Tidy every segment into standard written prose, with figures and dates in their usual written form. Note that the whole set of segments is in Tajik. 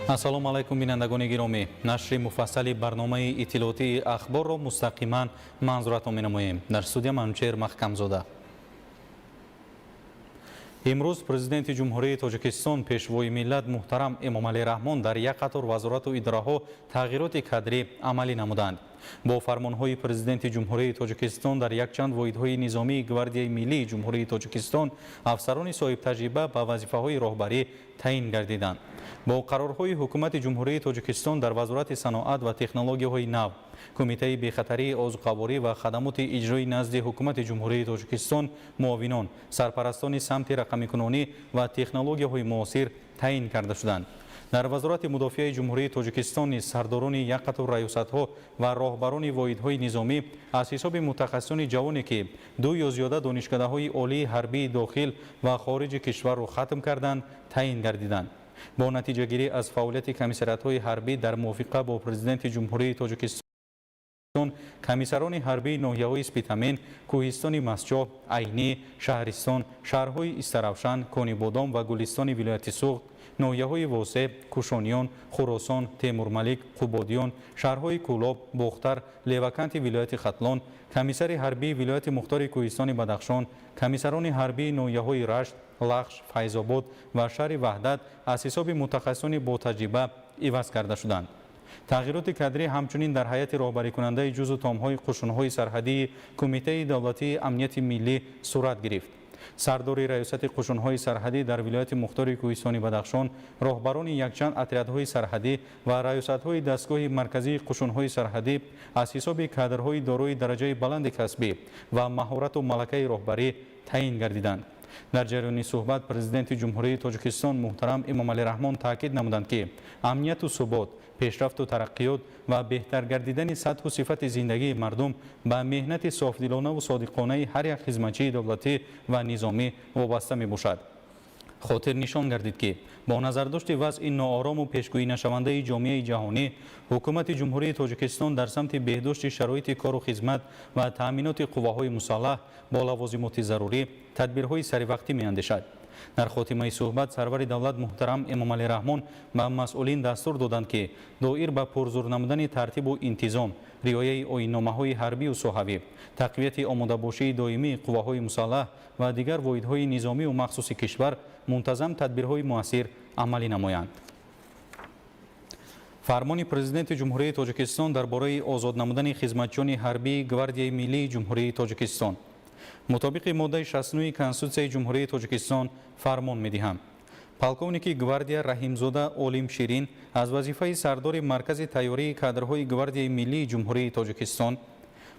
ассалому алайкум бинандагони гиромӣ. Нашри муфассали барномаи иттилоотии ахборро мустақиман манзуратон менамоем. Дар студия Манучер Маҳкамзода. имрӯз президенти ҷумҳурии Тоҷикистон пешвои миллат муҳтарам Эмомалӣ Раҳмон дар як қатор вазорату идораҳо тағйироти кадрӣ амалӣ намуданд. бо фармонҳои президенти ҷумҳурии Тоҷикистон дар якчанд воҳидҳои низомии гвардияи миллии ҷумҳурии Тоҷикистон афсарони соҳибтаҷриба ба вазифаҳои роҳбарӣ таъин гардиданд. бо қарорҳои ҳукумати ҷумҳурии Тоҷикистон дар вазорати саноат ва технологияҳои нав, кумитаи бехатарии озуқаворӣ ва хадамоти иҷроӣ назди ҳукумати ҷумҳурии Тоҷикистон муовинон, сарпарастони самти рақамикунонӣ ва технологияҳои муосир таъин карда шуданд. дар вазорати мудофиаи ҷумҳурии Тоҷикистон низ сардорони як қатор раёсатҳо ва роҳбарони воҳидҳои низомӣ аз ҳисоби мутахассисони ҷавоне ки ду ё зиёда донишкадаҳои олии ҳарбии дохил ва хориҷи кишварро хатм карданд, таъин гардиданд. бо натиҷагирӣ аз фаъолияти комиссариатҳои ҳарбӣ дар мувофиқа бо президенти ҷумҳурии Тоҷикистон, комиссарони ҳарбии ноҳияҳои Спитамен, Кӯҳистони Масҷоҳ, Айнӣ, Шаҳристон, шаҳрҳои Истаравшан, Конибодом ва Гулистони вилояти Суғд, ноҳияҳои Восеб, Кушониён, Хуросон, Темурмалик, Қубодиён, шаҳрҳои Кӯлоб, Бохтар, Леваканти вилояти Хатлон, комиссари ҳарбии вилояти Мухтори Кӯҳистони Бадахшон, комиссарони ҳарбии ноҳияҳои Рашт, Лахш, Файзобод ва шаҳри Ваҳдат аз ҳисоби мутахассисони ботаҷриба иваз карда шуданд. тағйироти кадрӣ ҳамчунин дар ҳайати роҳбарикунандаи ҷузу томҳои қушунҳои сарҳадии Кумитаи давлатии амнияти миллӣ сурат гирифт. сардори раёсати қушунҳои сарҳадӣ дар вилояти Мухтори Кӯҳистони Бадахшон, роҳбарони якчанд отрядҳои сарҳадӣ ва раёсатҳои дастгоҳи марказии қушунҳои сарҳадӣ аз ҳисоби кадрҳои дорои дараҷаи баланди касбӣ ва маҳорату малакаи роҳбарӣ таъин гардиданд. дар ҷараёни суҳбат президенти ҷумҳурии Тоҷикистон муҳтарам Эмомалӣ Раҳмон таъкид намуданд ки амнияту субот, пешрафту тараққиёт ва беҳтар гардидани сатҳу сифати зиндагии мардум ба меҳнати софдилонаву содиқонаи ҳар як хизматчии давлатӣ ва низомӣ вобаста мебошад. хотир нишон гардид ки бо назардошти вазъи ноорому пешгӯинашавандаи ҷомеаи ҷаҳонӣ, ҳукумати ҷумҳурии Тоҷикистон дар самти беҳдошти шароити кору хизмат ва таъминоти қувваҳои мусаллаҳ бо лавозимоти зарурӣ тадбирҳои саривақтӣ меандешад. дар хотимаи суҳбат сарвари давлат муҳтарам Эмомалӣ Раҳмон ба масъулин дастур доданд ки доир ба пурзур намудани тартибу интизом, риояи оинномаҳои ҳарбию соҳавӣ, тақвияти омодабошии доимии қувваҳои мусаллаҳ ва дигар воҳидҳои низомию махсуси кишвар мунтазам тадбирҳои муассир амалӣ намоянд. фармони президенти ҷумҳурии Тоҷикистон дар бораи озод намудани хизматчиёни ҳарбии гвардияи миллии ҷумҳурии Тоҷикистон. мутобиқи моддаи 69 Конститутсияи ҷумҳурии Тоҷикистон фармон медиҳам. полковники гвардия Раҳимзода Олим Ширин аз вазифаи сардори маркази тайёрии кадрҳои гвардияи миллии ҷумҳурии Тоҷикистон,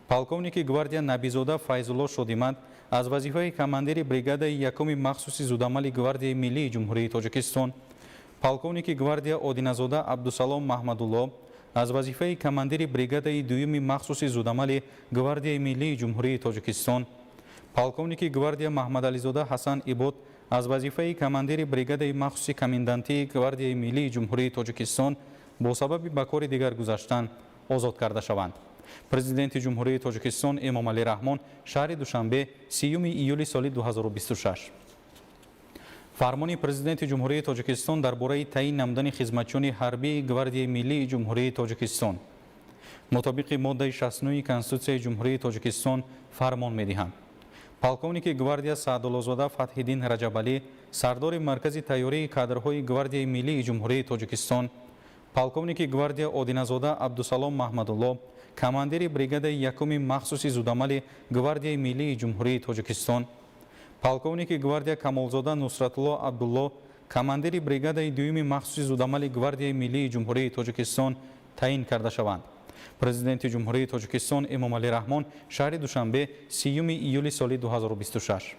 полковники гвардия Набизода Файзулло Шодимат аз вазифаи командири бригадаи якуми махсуси зудамали гвардияи миллии ҷумҳурии Тоҷикистон, полковники гвардия Одиназода Абдусалом Маҳмадулло аз вазифаи командири бригадаи дуюми махсуси зудамали гвардияи миллии ҷумҳурии Тоҷикистон, полковники гвардия Маҳмадализода Ҳасан Ибод аз вазифаи командири бригадаи махсуси комендантии гвардияи миллии ҷумҳурии Тоҷикистон бо сабаби ба кори дигар гузаштан озод карда шаванд. президенти ҷумҳурии Тоҷикистон Эмомалӣ Раҳмон шаҳри Душанбе 30 июли соли 2026. фармони президенти ҷумҳурии Тоҷикистон дар бораи таъин намудани хизматчиёни ҳарбии гвардияи миллии ҷумҳурии Тоҷикистон. мутобиқи моддаи 69 Конститутсияи ҷумҳурии Тоҷикистон фармон медиҳам. полковники гвардия Саъдуллозода Фатҳиддин Раҷабалӣ, сардори маркази тайёрии кадрҳои гвардияи миллии ҷумҳурии Тоҷикистон, полковники гвардия Одиназода Абдусалом Маҳмадулло, командири бригадаи якуми махсуси зудамали гвардияи миллии ҷумҳурии Тоҷикистон, полковники гвардия Камолзода Нусратулло Абдулло, командири бригадаи дуюми махсуси зудамали гвардияи миллии ҷумҳурии Тоҷикистон таъин карда шаванд. президенти ҷумҳурии Тоҷикистон Эмомалӣ Раҳмон шаҳри Душанбе 30 июли соли 2026.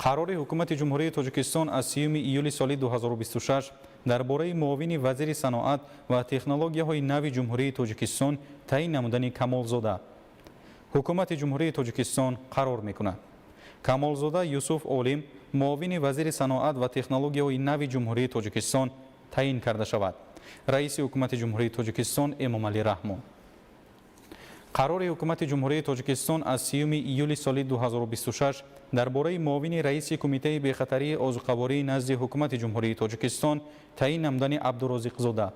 қарори ҳукумати ҷумҳурии Тоҷикистон аз 30 июли соли 2026 дар бораи муовини вазири саноат ва технологияҳои нави ҷумҳурии Тоҷикистон таъин намудани Камолзода. ҳукумати ҷумҳурии Тоҷикистон қарор мекунад Камолзода Юсуф Олим муовини вазири саноат ва технологияҳои нави ҷумҳурии Тоҷикистон таъин карда шавад. раиси ҳукумати ҷумҳурии Тоҷикистон Эмомалӣ Раҳмон. қарори ҳукумати ҷумҳурии тоҷикистон аз 30 июли соли 2026 дар бораи муовини раиси кумитаи бехатарии озуқаворӣ назди ҳукумати ҷумҳурии тоҷикистон таъин намудани абдурозиқзода.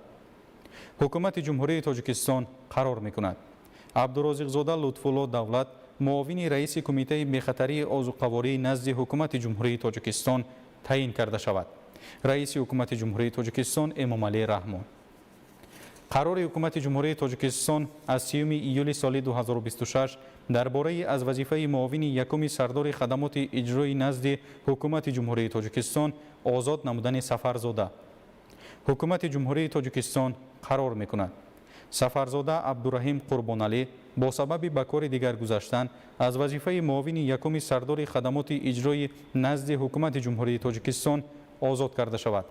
ҳукумати ҷумҳурии тоҷикистон қарор мекунад абдурозиқзода лутфулло давлат муовини раиси кумитаи бехатарии озуқаворӣ назди ҳукумати ҷумҳурии тоҷикистон таъин карда шавад. раиси ҳукумати ҷумҳурии тоҷикистон Эмомалӣ Раҳмон. қарори ҳукумати ҷумҳурии тоҷикистон аз 30 июли соли 2026 дар бораи аз вазифаи муовини якуми сардори хадамоти иҷроӣ назди ҳукумати ҷумҳурии тоҷикистон озод намудани Сафарзода. ҳукумати ҷумҳурии тоҷикистон қарор мекунад Сафарзода Абдураҳим Қурбоналӣ бо сабаби ба кори дигар гузаштан аз вазифаи муовини якуми сардори хадамоти иҷроӣ назди ҳукумати ҷумҳурии тоҷикистон озод карда шавад.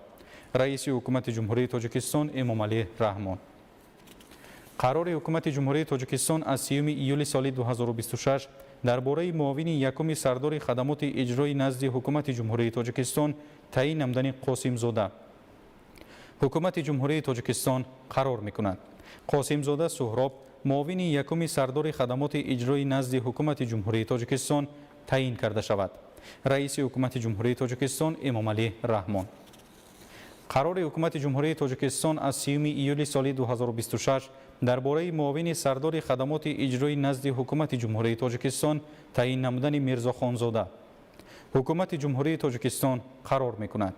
раиси ҳукумати ҷумҳурии тоҷикистон Эмомалӣ Раҳмон. қарори ҳукумати ҷумҳурии тоҷикистон аз 30 июли соли 2026 дар бораи муовини якуми сардори хадамоти иҷроӣ назди ҳукумати ҷумҳурии тоҷикистон таъин намудани Қосимзода. ҳукумати ҷумҳурии тоҷикистон қарор мекунад Қосимзода Суҳроб муовини якуми сардори хадамоти иҷроӣ назди ҳукумати ҷумҳурии тоҷикистон таъин карда шавад. раиси ҳукумати ҷумҳурии тоҷикистон Эмомалӣ Раҳмон. қарори ҳукумати ҷумҳурии тоҷикистон аз 30 июли соли 2026 дар бораи муовини сардори хадамоти иҷроӣ назди ҳукумати ҷумҳурии тоҷикистон таъин намудани Мирзохонзода. ҳукумати ҷумҳурии тоҷикистон қарор мекунад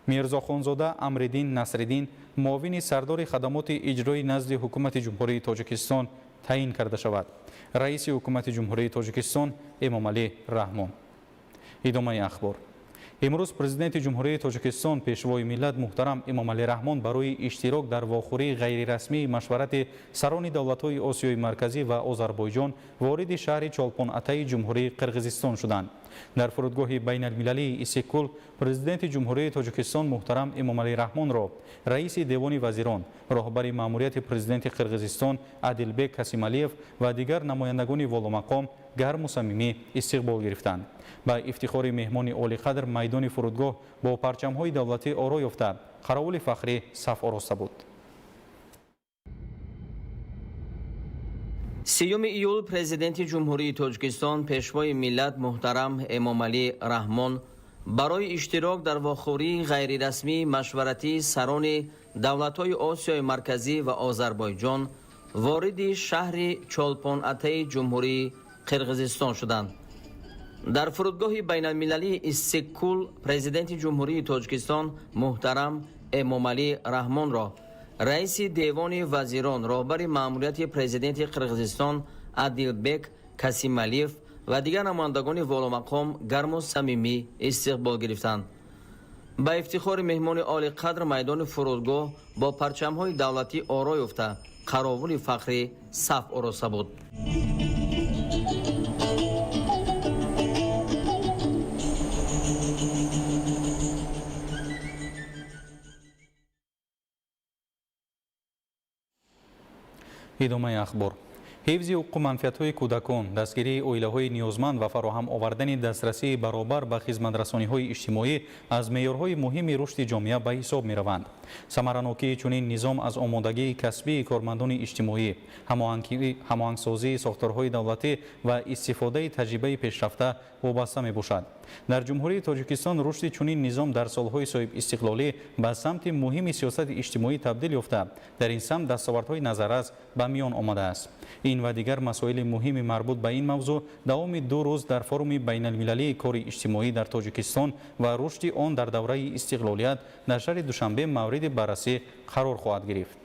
Мирзохонзода Амриддин Насриддин муовини сардори хадамоти иҷроӣ назди ҳукумати ҷумҳурии тоҷикистон таъин карда шавад. раиси ҳукумати ҷумҳурии тоҷикистон Эмомалӣ Раҳмон. идомаи ахбор. имрӯз президенти ҷумҳурии тоҷикистон пешвои миллат муҳтарам Эмомалӣ Раҳмон барои иштирок дар вохӯрии ғайрирасмии машварати сарони давлатҳои Осиёи марказӣ ва Озарбойҷон вориди шаҳри Чолпон-Атаи ҷумҳурии Қирғизистон шуданд. дар фурудгоҳи байналмилалии Иссиккул президенти ҷумҳурии тоҷикистон муҳтарам Эмомалӣ Раҳмонро раиси Девони вазирон, роҳбари маъмурияти президенти Қирғизистон Адилбек Касималиев ва дигар намояндагони воломақом гарму самимӣ истиқбол гирифтанд. ба ифтихори меҳмони олиқадр майдони фурудгоҳ бо парчамҳои давлатӣ оро ёфта қаровули фахрӣ саф ороста буд. 30 июл президенти ҷумҳурии тоҷикистон пешвои миллат муҳтарам Эмомалӣ Раҳмон барои иштирок дар вохӯрии ғайрирасмии машваратии сарони давлатҳои Осиёи марказӣ ва Озарбойҷон вориди шаҳри Чолпон-Атаи ҷумҳурии Қирғизистон шуданд. дар фурудгоҳи байналмилалии Иссиккул президенти ҷумҳурии тоҷикистон муҳтарам Эмомалӣ Раҳмонро раиси Девони вазирон, роҳбари маъмурияти президенти Қирғизистон Адилбек Касималиев ва дигар намояндагони воломақом гарму самимӣ истиқбол гирифтанд. ба ифтихори меҳмони олиқадр майдони фурудгоҳ бо парчамҳои давлатӣ оро ёфта қаровули фахрӣ саф ороста буд. идомаи ахбор. ҳифзи ҳуқуқу манфиатҳои кӯдакон, дастгирии оилаҳои ниёзманд ва фароҳам овардани дастрасии баробар ба хизматрасониҳои иҷтимоӣ аз меъёрҳои муҳими рушди ҷомеа ба ҳисоб мераванд. самаранокии чунин низом аз омодагии касбии кормандони иҷтимоӣ, ҳамоҳангсозии сохторҳои давлатӣ ва истифодаи таҷрибаи пешрафта вобаста мебошад. дар ҷумҳурии тоҷикистон рушди чунин низом дар солҳои соҳибистиқлолӣ ба самти муҳими сиёсати иҷтимоӣ табдил ёфта, дар ин самт дастовардҳои назаррас ба миён омадааст. ин ва дигар масоили муҳими марбут ба ин мавзӯъ давоми 2 рӯз дар форуми байналмилалии кори иҷтимоӣ дар Тоҷикистон ва рушди он дар давраи истиқлолият дар шаҳри Душанбе мавриди баррасӣ қарор хоҳад гирифт.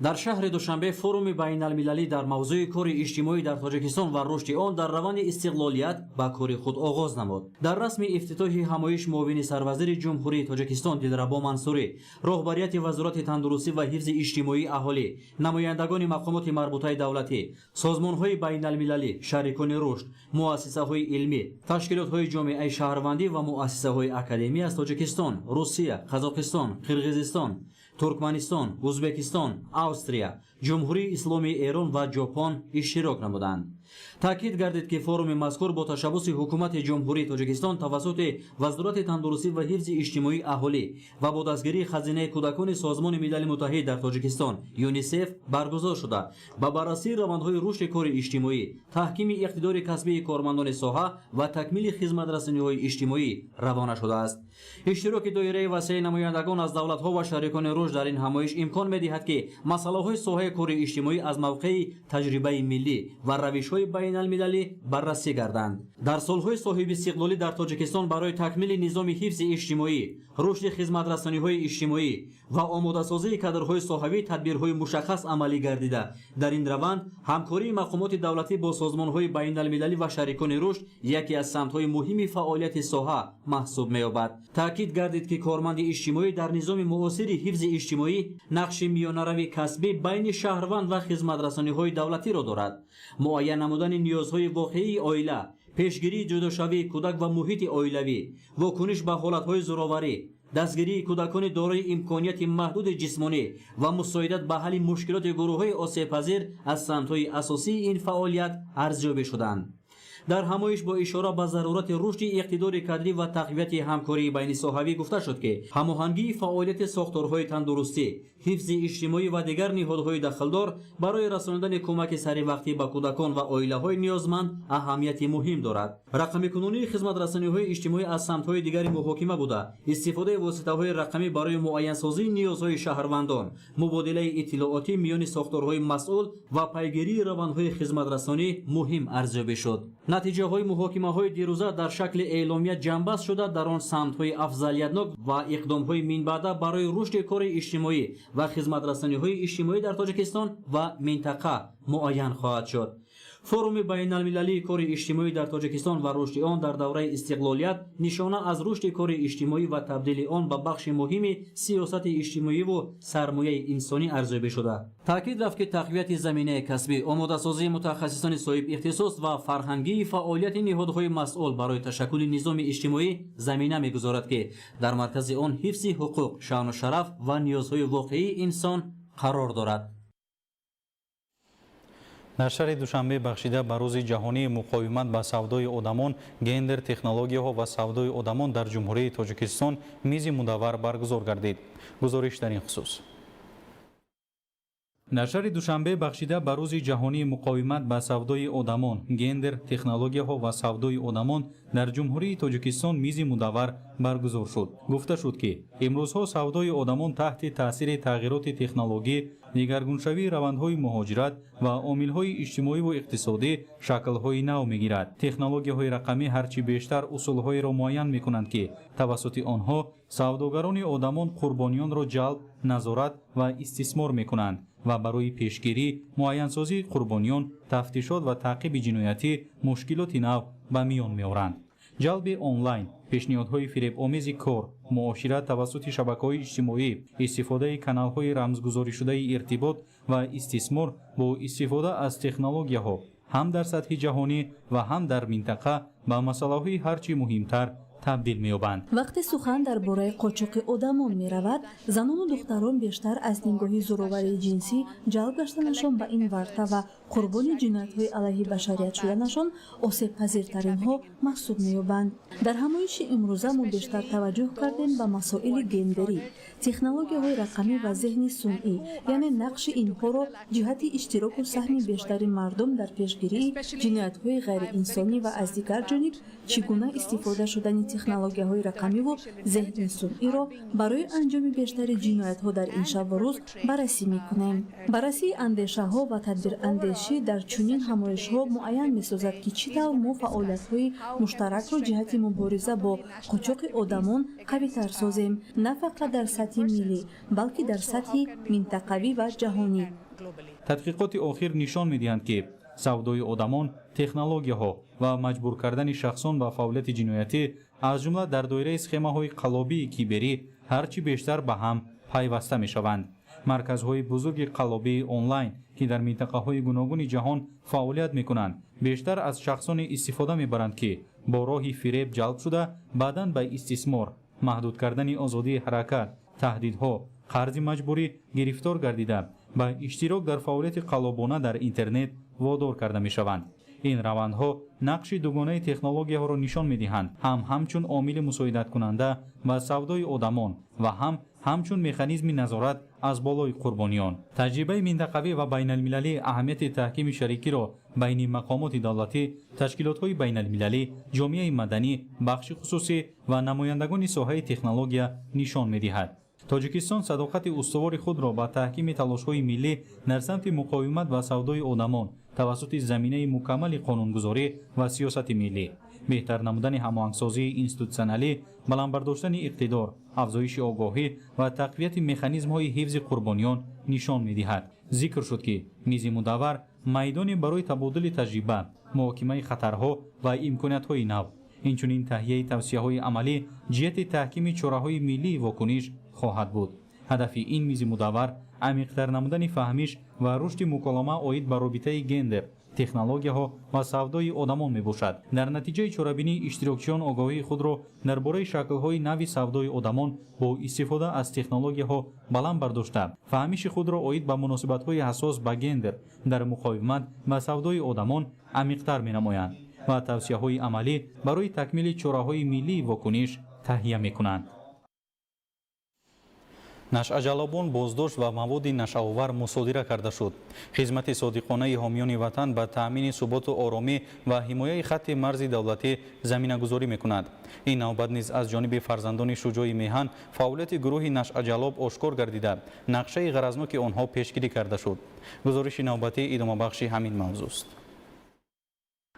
дар шаҳри Душанбе форуми байналмилалӣ дар мавзӯи кори иҷтимоӣ дар Тоҷикистон ва рушди он дар равани истиқлолият ба кори худ оғоз намуд. дар расми ифтитоҳи ҳамоиш муовини сарвазири ҷумҳурии Тоҷикистон Дилрабо Мансурӣ, роҳбарияти Вазорати тандурустӣ ва ҳифзи иҷтимоии аҳолӣ, намояндагони мақомоти марбутаи давлатӣ, созмонҳои байналмилалӣ, шарикони рушд, муассисаҳои илмӣ, ташкилотҳои ҷомеаи шаҳрвандӣ ва муассисаҳои академӣ аз Тоҷикистон, Русия, Қазоқистон, Қирғизистон, туркманистон, узбекистон, австрия, ҷумҳурии исломии эрон ва ҷопон иштирок намуданд. таъкид гардид ки форуми мазкур бо ташаббуси ҳукумати ҷумҳурии тоҷикистон тавассути вазорати тандурустӣ ва ҳифзи иҷтимоии аҳолӣ ва бо дастгирии хазинаи кӯдакони созмони милали муттаҳид дар тоҷикистон юнисеф баргузор шуда ба баррасии равандҳои рушди кори иҷтимоӣ, таҳкими иқтидори касбии кормандони соҳа ва такмили хизматрасониҳои иҷтимоӣ равона шудааст. иштироки доираи васеъи намояндагон аз давлатҳо ва шарикони рушд дар ин ҳамоиш имкон медиҳад ки масъалаҳои соҳаи кори иҷтимоӣ аз мавқеи таҷрибаи миллӣ ва равишҳои байналмилалӣ баррасӣ гарданд. дар солҳои соҳибистиқлолӣ дар тоҷикистон барои такмили низоми ҳифзи иҷтимоӣ, рушди хизматрасониҳои иҷтимоӣ ва омодасозии кадрҳои соҳавӣ тадбирҳои мушаххас амалӣ гардида, дар ин раванд ҳамкории мақомоти давлатӣ бо созмонҳои байналмилалӣ ва шарикони рушд яке аз самтҳои муҳими фаъолияти соҳа маҳсуб меёбад. таъкид гардид ки корманди иҷтимоӣ дар низоми муосири ҳифзи иҷтимоӣ нақши миёнарави касбӣ байни шаҳрванд ва хизматрасониҳои давлатиро дорад. муайян намудани ниёзҳои воқеии оила, пешгирии ҷудошавии кӯдак ва муҳити оилавӣ, вокуниш ба ҳолатҳои зӯроварӣ, дастгирии кӯдакони дорои имконияти маҳдуди ҷисмонӣ ва мусоидат ба ҳалли мушкилоти гурӯҳҳои осебпазир аз самтҳои асосии ин фаъолият арзёбӣ шуданд. дар ҳамоиш бо ишора ба зарурати рушди иқтидори кадрӣ ва тақвияти ҳамкории байнисоҳавӣ гуфта шуд ки ҳамоҳангии фаъолияти сохторҳои тандурустӣ, ҳифзи иҷтимоӣ ва дигар ниҳодҳои дахлдор барои расонидани кӯмаки саривақтӣ ба кӯдакон ва оилаҳои ниёзманд аҳамияти муҳим дорад. рақамикунонии хизматрасониҳои иҷтимоӣ аз самтҳои дигари муҳокима буда, истифодаи воситаҳои рақамӣ барои муайянсозии ниёзҳои шаҳрвандон, мубодилаи иттилоотӣ миёни сохторҳои масъул ва пайгирии равандҳои хизматрасонӣ муҳим арзёбӣ шуд. натиҷаҳои муҳокимаҳои дирӯза дар шакли эъломия ҷамъбаст шуда дар он самтҳои афзалиятнок ва иқдомҳои минбаъда барои рушди кори иҷтимоӣ ва хизматрасониҳои иҷтимоӣ дар тоҷикистон ва минтақа муайян хоҳад шуд. форуми байналмилалии кори иҷтимоӣ дар тоҷикистон ва рушди он дар давраи истиқлолият нишона аз рушди кори иҷтимоӣ ва табдили он ба бахши муҳими сиёсати иҷтимоиву сармояи инсонӣ арзёбӣ шуда. таъкид рафт ки тақвияти заминаи касбӣ, омодасозии мутахассисони соҳибихтисос ва фарҳангии фаъолияти ниҳодҳои масъул барои ташаккули низоми иҷтимоӣ замина мегузорад ки дар маркази он ҳифзи ҳуқуқ, шаъну шараф ва ниёзҳои воқеии инсон қарор дорад. дар шаҳри душанбе бахшида ба рӯзи ҷаҳонии муқовимат ба савдои одамон, гендер, технологияҳо ва савдои одамон дар ҷумҳурии Тоҷикистон мизи мудаввар баргузор гардид. гузориш дар ин хусус. дар шаҳри душанбе бахшида ба рӯзи ҷаҳонии муқовимат ба савдои одамон, гендер, технологияҳо ва савдои одамон дар ҷумҳурии Тоҷикистон мизи мудаввар баргузор шуд. гуфта шуд ки имрӯзҳо савдои одамон таҳти таъсири тағйироти технологӣ, дигаргуншавии равандҳои муҳоҷират ва омилҳои иҷтимоиву иқтисодӣ шаклҳои нав мегирад. технологияҳои рақамӣ ҳарчи бештар усулҳоеро муайян мекунанд ки тавассути онҳо савдогарони одамон қурбонiyonро ҷалб, назорат ва истисмор мекунанд ва барои пешгирӣ, муайянсозии қурбониён, тафтишот ва таъқиби ҷиноятӣ мушкилоти нав ба миён меоранд. ҷалби онлайн, пешниҳодҳои фиребомези кор, муошират тавассути шабакаҳои иҷтимоӣ, истифодаи каналҳои рамзгузоришудаи иртибот ва истисмор бо истифода аз технологияҳо ҳам дар сатҳи ҷаҳонӣ ва ҳам дар минтақа ба масъалаҳои ҳарчи муҳимтар табдил меёбанд. вақте сухан дар бораи қочоқи одамон меравад, занону духтарон бештар аз нигоҳи зӯроварии ҷинсӣ ҷалб гаштанашон ба ин варта ва қурбони ҷиноятҳои алайҳи башарият шуданашон осебпазиртаринҳо маҳсуб меёбанд. дар ҳамоиши имрӯза мо бештар таваҷҷӯҳ кардем ба масоили гендерӣ, технологияҳои рақамӣ ва зеҳни сунъӣ, яъне нақши инҳоро ҷиҳати иштироку саҳми бештари мардум дар пешгирии ҷиноятҳои ғайриинсонӣ ва аз дигар ҷониб чӣ гуна истифода шудани технологияҳои рақамиву зеҳни сунъиро барои анҷоми бештари ҷиноятҳо дар ин шабу рӯз баррасӣ мекунем. баррасии андешаҳо ва тадбирандешӣ дар чунин ҳамоишҳо муайян месозад ки чӣ тавр мо фаъолиятҳои муштаракро ҷиҳати мубориза бо қочоқи одамон қавитар созем, на фақат дар сатҳи миллӣ, балки дар сатҳи минтақавӣ ва ҷаҳонӣ. тадқиқоти охир нишон медиҳанд ки савдои одамон, технологияҳо ва маҷбур кардани шахсон ба фаъолияти ҷиноятӣ аз ҷумла дар доираи схемаҳои қаллобии киберӣ ҳарчи бештар ба ҳам пайваста мешаванд. марказҳои бузурги қаллобии онлайн ки дар минтақаҳои гуногуни ҷаҳон фаъолият мекунанд, бештар аз шахсоне истифода мебаранд ки бо роҳи фиреб ҷалб шуда баъдан ба истисмор, маҳдуд кардани озодии ҳаракат, таҳдидҳо, қарзи маҷбурӣ гирифтор гардида ба иштирок дар фаъолияти қаллобона дар интернет водор карда мешаванд. ин равандҳо нақши дугонаи технологияҳоро нишон медиҳанд, ҳам ҳамчун омили мусоидаткунанда ба савдои одамон ва ҳам ҳамчун механизми назорат аз болои қурбониён. таҷрибаи минтақавӣ ва байналмилалӣ аҳамияти таҳкими шарикиро байни мақомоти давлатӣ, ташкилотҳои байналмилалӣ, ҷомеаи маданӣ, бахши хусусӣ ва намояндагони соҳаи технология нишон медиҳад. тоҷикистон садоқати устувори худро ба таҳкими талошҳои миллӣ дар самти муқовимат ва савдои одамон тавассути заминаи мукаммали қонунгузорӣ ва сиёсати миллӣ, беҳтар намудани ҳамоҳангсозии институтсионалӣ, баландбардоштани иқтидор, афзоиши огоҳӣ ва тақвияти механизмҳои ҳифзи қурбониён нишон медиҳад. зикр шуд ки мизи мудаввар майдоне барои табодули таҷриба, муҳокимаи хатарҳо ва имкониятҳои нав, инчунин таҳияи тавсияҳои амалӣ ҷиҳати таҳкими чораҳои миллии вокуниш хоҳад буд. ҳадафи ин мизи мудаввар амиқтар намудани фаҳмиш ва рушди муколама оид ба робитаи гендер, технологияҳо ва савдои одамон мебошад. дар натиҷаи чорабинии иштирокчиён огоҳии худро дар бораи шаклҳои нави савдои одамон бо истифода аз технологияҳо баланд бардошта, фаҳмиши худро оид ба муносибатҳои ҳассос ба гендер дар муқовимат ба савдои одамон амиқтар менамоянд ва тавсияҳои амалӣ барои такмили чораҳои миллии вокуниш таҳия мекунанд. нашъаҷалобон боздошт ва маводи нашъаовар мусодира карда шуд. хизмати содиқонаи ҳомиёни ватан ба таъмини суботу оромӣ ва ҳимояи хатти марзи давлатӣ заминагузорӣ мекунад. ин навбат низ аз ҷониби фарзандони шуҷои меҳан фаъолияти гурӯҳи нашъаҷалоб ошкор гардида, нақшаи ғаразноки онҳо пешгирӣ карда шуд. гузориши навбатӣ идомабахши ҳамин мавзӯъст.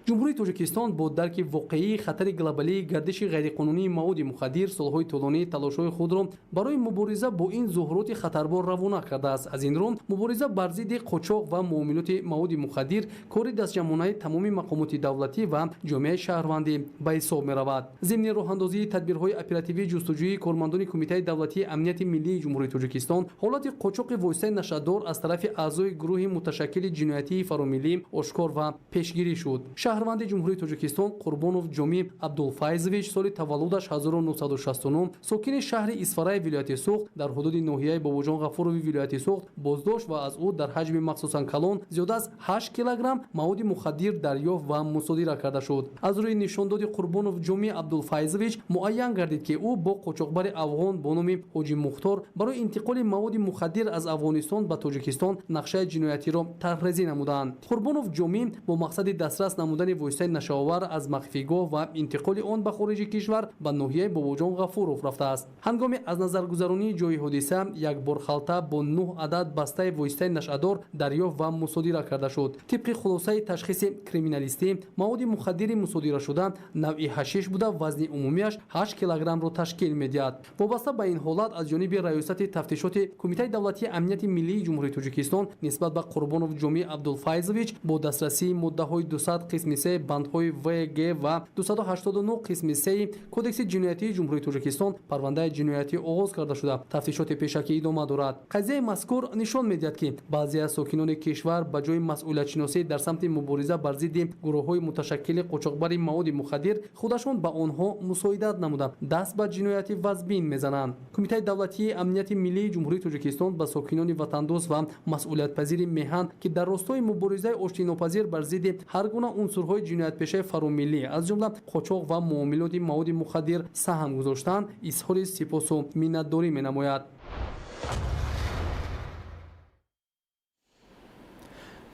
ҷумҳурии тоҷикистон бо дарки воқеии хатари глобалии гардиши ғайриқонунии маводи мухаддир солҳои тӯлонӣ талошҳои худро барои мубориза бо ин зуҳуроти хатарбор равона кардааст. аз ин рӯ мубориза бар зидди қочоқ ва муомилоти маводи мухаддир кори дастҷамъонаи тамоми мақомоти давлатӣ ва ҷомеаи шаҳрвандӣ ба ҳисоб меравад. зимни роҳандозии тадбирҳои оперативии ҷустуҷӯи кормандони кумитаи давлатии амнияти миллии ҷумҳурии тоҷикистон ҳолати қочоқи воситаи нашъадор аз тарафи аъзои гурӯҳи муташаккили ҷиноятии фаромиллӣ ошкор ва пешгирӣ шуд. шаҳрванди ҷумҳурии тоҷикистон Қурбонов Ҷомӣ Абдулфайзович соли таваллудаш 1969 сокини шаҳри Исфараи вилояти Суғд дар ҳудуди ноҳияи Бобоҷон Ғафурови вилояти Суғд боздошт ва аз ӯ дар ҳаҷми махсусан калон зиёда аз 8 килограмм маводи мухаддир дарёфт ва мусодира карда шуд. аз рӯи нишондоди Қурбонов Ҷомӣ Абдулфайзович муайян гардид ки ӯ бо қочоқбари афғон бо номи Ҳоҷи Мухтор барои интиқоли маводи мухаддир аз Афғонистон ба Тоҷикистон нақшаи ҷиноятиро тарҳрезӣ намуданд. Қурбонов Ҷомӣ бо мақсади дастрас намудани воситаи нашъаовар аз махфигоҳ ва интиқоли он ба хориҷи кишвар ба ноҳияи Бобоҷон Ғафуров рафтааст. ҳангоми аз назаргузаронии ҷои ҳодиса як бор халта бо 9 адад бастаи воситаи нашъадор дарёфт ва мусодира карда шуд. тибқи хулосаи ташхиси криминалистӣ маводи мухаддири мусодирашуда навъи ҳашиш буда вазни умумиаш 8 килограммро ташкил медиҳад. вобаста ба ин ҳолат аз ҷониби раёсати тафтишоти кумитаи давлатии амнияти миллии ҷумҳурии Тоҷикистон нисбат ба Қурбонов Ҷомӣ Абдулфайзович бо дастрасии моддаҳои 200 қисми 3 бандҳои ВГ ва 289 қисми 3 кодекси ҷиноятии ҷумҳурии Тоҷикистон парвандаи ҷиноятӣ оғоз карда шуда тафтишоти пешакӣ идома дорад. қазияи мазкур нишон медиҳад ки баъзе аз сокинони кишвар ба ҷои масъулиятшиносӣ дар самти мубориза бар зидди гурӯҳҳои муташаккили қочоқбари маводи мухаддир худашон ба онҳо мусоидат намуда даст ба ҷинояти вазбин мезананд. кумитаи давлатии амнияти миллии ҷумҳурии Тоҷикистон ба сокинони ватандӯст ва масъулиятпазири меҳан ки дар ростої муборизаи оштинопазир бар зидди ҳар гуна унсурҳои ҷиноятпешаи фаромиллӣ аз ҷумла қочоқ ва муомилоти маводи мухаддир саҳм гузоштанд изҳори сипосу миннатдорӣ менамояд.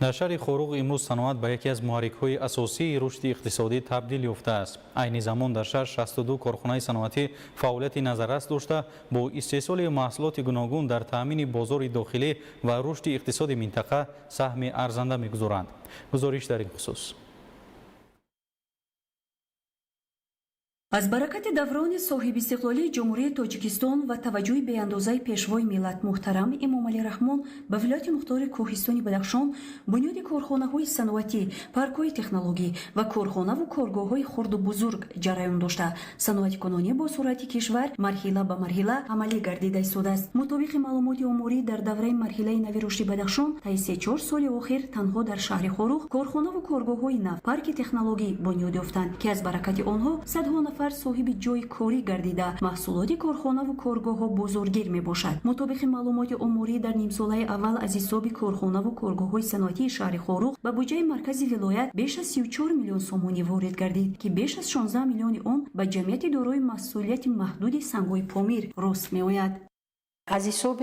дар шаҳри Хоруғ имрӯз саноат ба яке аз муҳаррикҳои асосии рушди иқтисодӣ табдил ёфтааст. айни замон дар шаҳр 62 корхонаи саноатӣ фаъолияти назаррас дошта бо истеҳсоли маҳсулоти гуногун дар таъмини бозори дохилӣ ва рушди иқтисоди минтақа саҳми арзанда мегузоранд. гузориш дар ин хусус. аз баракати даврони соҳибистиқлолии ҷумҳурии тоҷикистон ва таваҷҷӯҳи беандозаи пешвои миллат муҳтарам Эмомалӣ Раҳмон ба вилояти мухтори Кӯҳистони Бадахшон бунёди корхонаҳои саноатӣ, паркҳои технологӣ ва корхонаву коргоҳҳои хурду бузург ҷараён дошта саноатикунонӣ бо суръати кишвар марҳила ба марҳила амалӣ гардида истодааст. мутобиқи маълумоти омурӣ дар давраи марҳилаи нави рушди Бадахшон таи 3-4 соли охир танҳо дар шаҳри Хоруғ корхонаву коргоҳҳои нав, парки технологӣ бунёд ёфтанд ки аз баракати онҳо садҳо нафар نفر صاحب جای کاری گردیده محصولات کارخانه و کارگاه‌ها بازارگیر میباشد. مطابق معلومات اموری در نیم ساله اول از حساب کارخانه و کارگاه‌های صنعتی شهر خاروق به بودجه مرکزی ولایت بیش از 34 میلیون سومانی وارد گردید که بیش از 16 میلیون آن به جمعیت دارای مسئولیت محدود سنگ‌های پامیر راست می‌آید. از حساب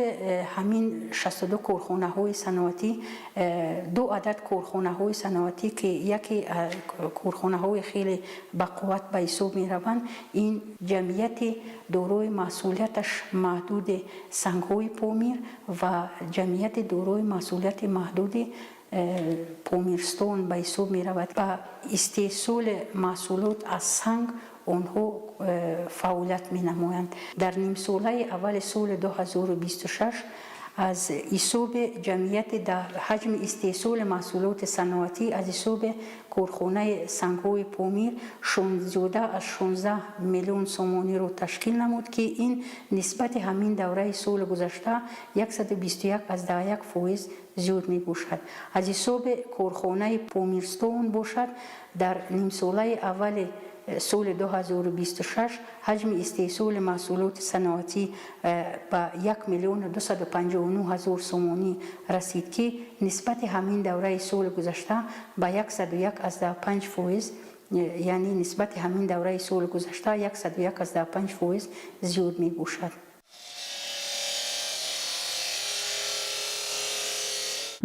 همین 62 کارخانه های صنعتی 2 عدد کارخانه های صنعتی که یکی کارخانه های خیلی با قوت به حساب می روند، این جمعیت دارای مسئولیتش محدود سنگ های پامیر و جمعیت دارای مسئولیت محدود پامیرستان به حساب می رود. با استحصال محصولات از سنگ آنها فعالیت می نمایند. در نیم ساله اول سال 2026 از حساب جمعیت در حجم استحصال محصولات صنعتی از حساب کارخانه سنگ‌های پامیر زیاده از 16 میلیون سومانی را تشکیل نمود که این نسبت همین دوره سال گذشته 121.1% زیاد می باشد. از حساب کارخانه پامیرستان باشد در نیم ساله اول سال 2026 حجم استحصال محصولات صنعتی به 1,259,000 سومانی رسید که نسبت همین دوره سال گذشته به 101.5%، یعنی نسبت همین دوره سال گذشته 101.5% زیاد می باشد.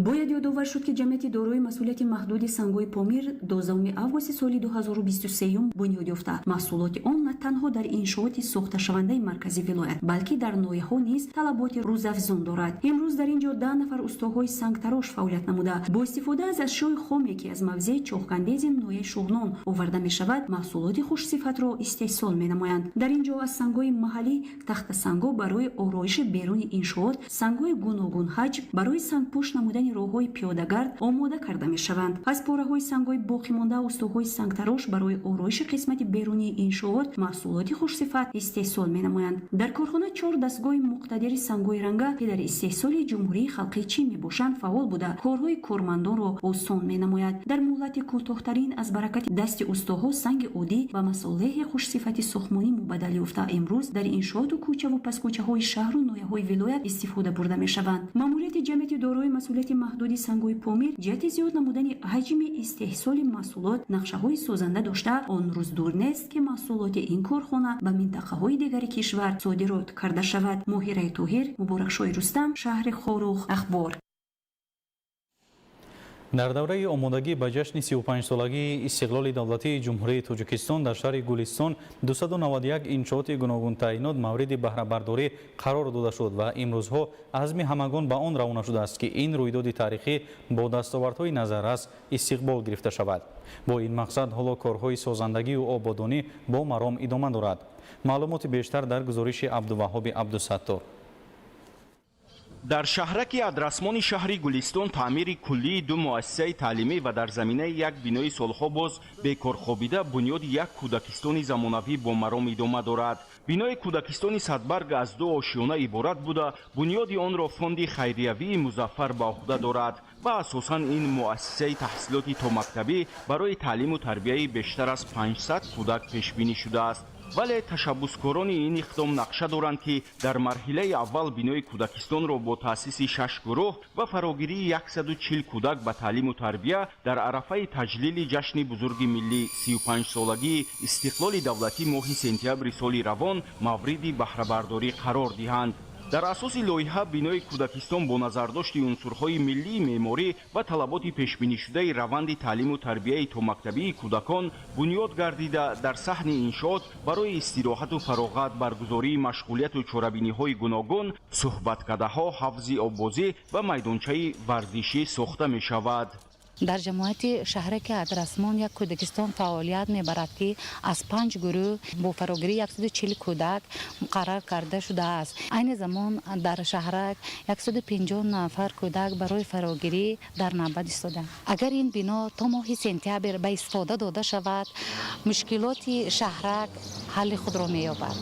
باید یادآور شد که جمعیت دارای مسئولیت محدود سنگ‌های پامیر 12 آگوست سال 2023 بنیاد یافته. محصولات آن نه تنها در انشاءات ساخته شونده مرکزی ولایت بلکه در ناحیه‌ها نیز طلبات روزافزون دارد. امروز در اینجا 10 نفر استادهای سنگ تراش فعالیت نموده با استفاده از اشیاء خام که از موضع چاق‌انداز ناحیه شغنان آورده می شود محصولات خوش صفت را استحصال می نمایند. در اینجا از سنگ‌های محلی تخت سنگ‌ها برای آرایش بیرون انشاءات، سنگ‌های گوناگون حجم برای سنگپوش نمودن راه‌های پیاده‌گرد آماده کرده می‌شوند. از پاره‌های سنگ‌های باقی مانده استوهای سنگ‌تراش برای آرایش قسمت بیرونی انشاءات محصولات خوش‌صفت استحصال می‌نمایند. در کارخانه 4 دستگاه مقتدر سنگ‌های رنگه که در استحصال جمهوری خلقی چین می‌باشند فعال بوده کارهای کارمندان را آسان می‌نماید. در مهلت کوتاه‌ترین از برکت دست استوها سنگ عادی و مصالح خوش‌صفت ساختمانی مبادله یافته امروز در انشاءات و کوچه و پس‌کوچه‌های شهر و ناحیه‌های ولایت استفاده برده می‌شوند. ماموریت جمعیت دارای مسئولیت محدود سنگ‌های پامیر جهت زیاد نمودن حجم استحصال محصولات نقشه‌های سازنده داشته آن روز دور نیست که محصولات این کارخانه به منطقه‌های دیگر کشور صادرات کرده شود. ماهره طاهر، مبارکشاه رستم، شهر خاروق. اخبار. در دوره آمادگی به جشن 35 سالگی استقلال دولتی جمهوری تاجیکستان در شهر گلستان 291 انشاءات گوناگون تعیینات مورد بهره برداری قرار داده شد و امروزها عزم همگان به آن روانه شده است که این رویداد تاریخی با دستاوردهای نظررس استقبال گرفته شود. با این مقصد حالا کارهای سازندگی و آبادانی با مرام ادامه دارد. معلومات بیشتر در گزارش عبدالوهاب عبدالستار. در شهرک ادرسمان شهر گلستان تعمیر کلی 2 مؤسسه تعلیمی و در زمینه یک بینای سالها باز بکار خوابیده بنیاد یک کودکستان زمانوی با مرام ادامه دارد. بینای کودکستان صدبرگ از 2 آشیانه عبارت بوده بنیاد آن را فوند خیریوی مظفر به عهده دارد و اساساً این مؤسسه تحصیلاتی تا مکتبی برای تعلیم و تربیت بیشتر از 500 کودک پیش بینی شده است. ولی تشبسکاران این اقدام نقشه دارند که در مرحله اول بینای کودکستان را با تأسیس 6 گروه و فراگیری 140 کودک به تعلیم و تربیت در عرفه تجلیل جشن بزرگ ملی 35 سالگی استقلال دولتی ماه سپتامبر سال روان مورد بهره برداری قرار دهند. در اساس لایحه بینای کودکستان با نظرداشت عنصرهای ملی، معماری و طلبات پیشبینی شده روند تعلیم و تربیت تا مکتبی کودکان بنیاد گردیده در صحن انشاءات برای استراحت و فراغت برگزاری مشغولیت و چاره‌بینی‌های گوناگون، صحبتکده‌ها، حفظ آببازی و میدانچه ورزشی ساخته می شود. در جمعیت شهرک ادرسمان یک کودکستان فعالیت میبرد که از 5 گروه با فراگیری 140 کودک مقرر کرده شده است. این زمان در شهرک 150 نفر کودک برای فراگیری در نوبت ایستادند. اگر این بنا تا ماه سپتامبر به استفاده داده شود مشکلات شهرک حل خود را مییابد.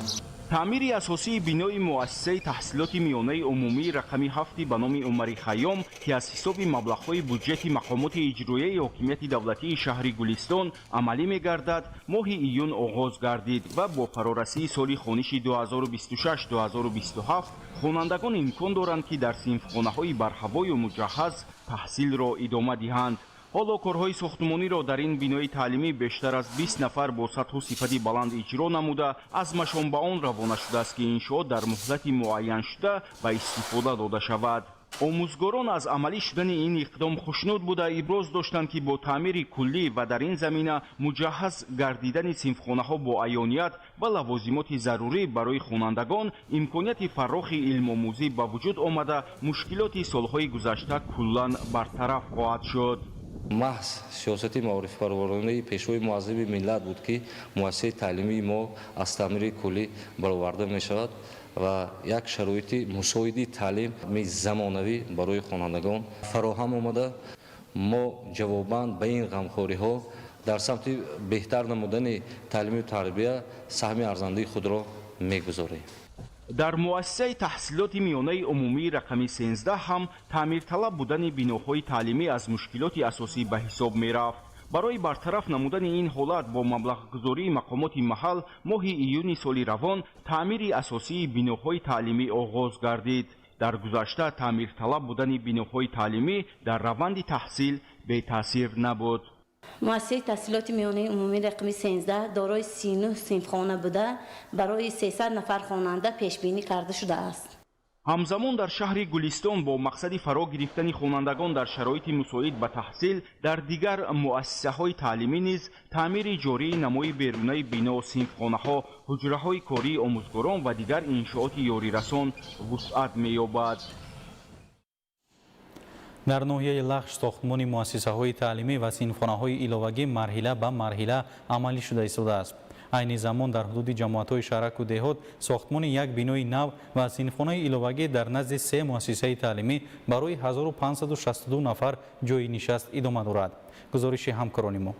таъмири асосии бинои муассисаи таҳсилоти миёнаи умумии рақами 7 ба номи Умари Хайём ки аз ҳисоби маблағҳои буҷети мақомоти иҷроияи ҳокимияти давлатии шаҳри Гулистон амалӣ мегардад, моҳи июн оғоз гардид ва бо фарорасии соли хониши 2026-2027 хонандагон имкон доранд ки дар синфхонаҳои барҳавою муҷаҳҳаз таҳсилро идома диҳанд. ҳоло корҳои сохтмониро дар ин бинои таълимӣ бештар аз 20 нафар бо сатҳу сифати баланд иҷро намуда азмашон ба он равона шудааст ки иншоот дар муҳлати муайяншуда ба истифода дода шавад. омӯзгорон аз амалӣ шудани ин иқдом хушнуд буда иброз доштанд ки бо таъмири куллӣ ва дар ин замина муҷаҳҳаз гардидани синфхонаҳо бо аёният ва лавозимоти зарурӣ барои хонандагон имконияти фаррохи илмомӯзӣ ба вуҷуд омада мушкилоти солҳои гузашта куллан бартараф хоҳад шуд. محض سیاست معارف پرورانه پیشوای معذب ملت بود که مؤسسه تعلیمی ما از تعمیر کلی برآورده می شود و یک شرایط مساعد تعلیم زمانوی برای خوانندگان فراهم آمده. ما جواباً به این غمخواری ها در سمت بهتر نمودن تعلیم و تربیت سهم ارزنده خود را میگذاریم. дар муассисаи таҳсилоти миёнаи умумии рақами 13 ҳам таъмирталаб будани биноҳои таълимӣ аз мушкилоти асосӣ ба ҳисоб мерафт. барои бартараф намудани ин ҳолат бо маблағгузории мақомоти маҳал моҳи июни соли равон таъмири асосии биноҳои таълимӣ оғоз гардид. дар гузашта таъмирталаб будани биноҳои таълимӣ дар раванди таҳсил бетаъсир набуд. مؤسسه تحصیلات میانه عمومی رقمی 13 دارای 39 صنفخانه بوده برای 300 نفر خواننده پیش بینی کرده شده است. ҳамзамон дар шаҳри Гулистон бо мақсади фаро гирифтани хонандагон дар шароити мусоид ба таҳсил дар дигар муассисаҳои таълимӣ низ таъмири ҷории намои берунаи бино, синфхонаҳо, ҳуҷраҳои кории омӯзгорон ва дигар иншооти ёрирасон вусъат меёбад. дар ноҳияи лахш сохтмони муассисаҳои таълимӣ ва синфхонаҳои иловагӣ марҳила ба марҳила амалӣ шуда истодааст. айни замон дар ҳудуди ҷамоатҳои шаҳраку деҳот сохтмони як бинои нав ва синфхонаи иловагӣ дар назди 3 муассисаи таълимӣ барои 1562 нафар ҷойи нишаст идома дорад. гузориши ҳамкорони мо.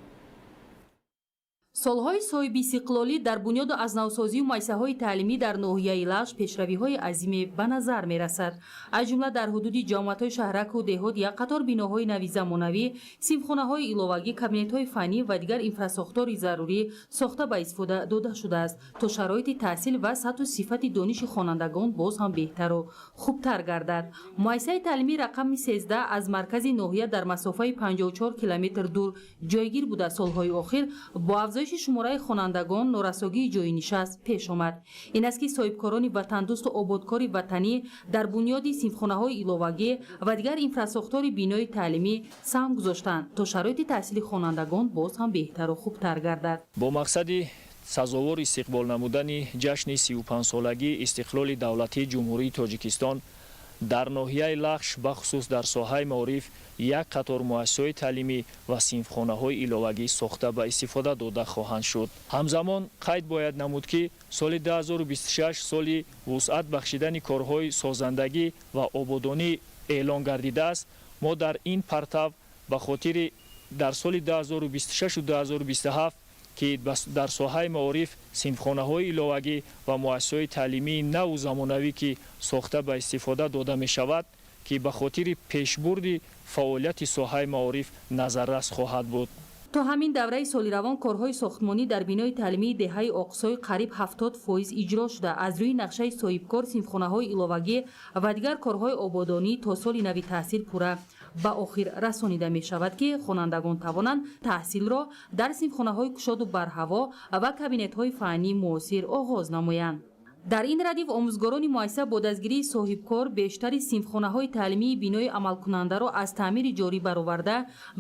солҳои соҳиби истиқлолӣ дар бунёду азнавсозию муассисаҳои таълимӣ дар ноҳияи лахш пешравиҳои азиме ба назар мерасад. аз ҷумла дар ҳудуди ҷамоатҳои шаҳраку деҳот як қатор биноҳои нави замонавӣ, синфхонаҳои иловагӣ, кабинетҳои фанӣ ва дигар инфрасохтори зарурӣ сохта ба истифода дода шудааст то шароити таҳсил ва сатҳу сифати дониши хонандагон боз ҳам беҳтару хубтар гардад. муассисаи таълимӣ рақами 13 аз маркази ноҳия дар масофаи 54 километр дур ҷойгир буда солҳои охир бо афзоиши шумораи хонандагон норасогии ҷойи нишаст пеш омад. ин аст ки соҳибкорони ватандӯсту ободкори ватанӣ дар бунёди синфхонаҳои иловагӣ ва дигар инфрасохтори бинои таълимӣ саҳм гузоштанд то шароити таҳсили хонандагон боз ҳам беҳтару хубтар гардад. бо мақсади сазовор истиқбол намудани ҷашни 35-солагии истиқлоли давлатии ҷумҳурии Тоҷикистон дар ноҳияи лахш бахусус дар соҳаи маориф як қатор муассисаҳои таълимӣ ва синфхонаҳои иловагӣ сохта ба истифода дода хоҳанд шуд. ҳамзамон қайд бояд намуд ки соли 2026 соли вусъат бахшидани корҳои созандагӣ ва ободонӣ эълон гардидааст. мо дар ин партав ба хотири дар соли 2026 ва 2027 ки дар соҳаи маориф синфхонаҳои иловагӣ ва муассисаҳои таълимии наву замонавӣ ки сохта ба истифода дода мешавад ки ба хотири пешбурди фаъолияти соҳаи маориф назаррас хоҳад буд. то ҳамин давраи солиравон корҳои сохтмонӣ дар бинои таълимии деҳаи оқсой қариб 70% иҷро шуда аз рӯи нақшаи соҳибкор синфхонаҳои иловагӣ ва дигар корҳои ободонӣ то соли нави таҳсил пурра ба охир расонида мешавад ки хонандагон тавонанд таҳсилро дар синфхонаҳои кушоду барҳаво ва кабинетҳои фаннии муосир оғоз намоянд. дар ин радиф омӯзгорони муассиса бо дастгирии соҳибкор бештари синфхонаҳои таълимии бинои амалкунандаро аз таъмири ҷорӣ бароварда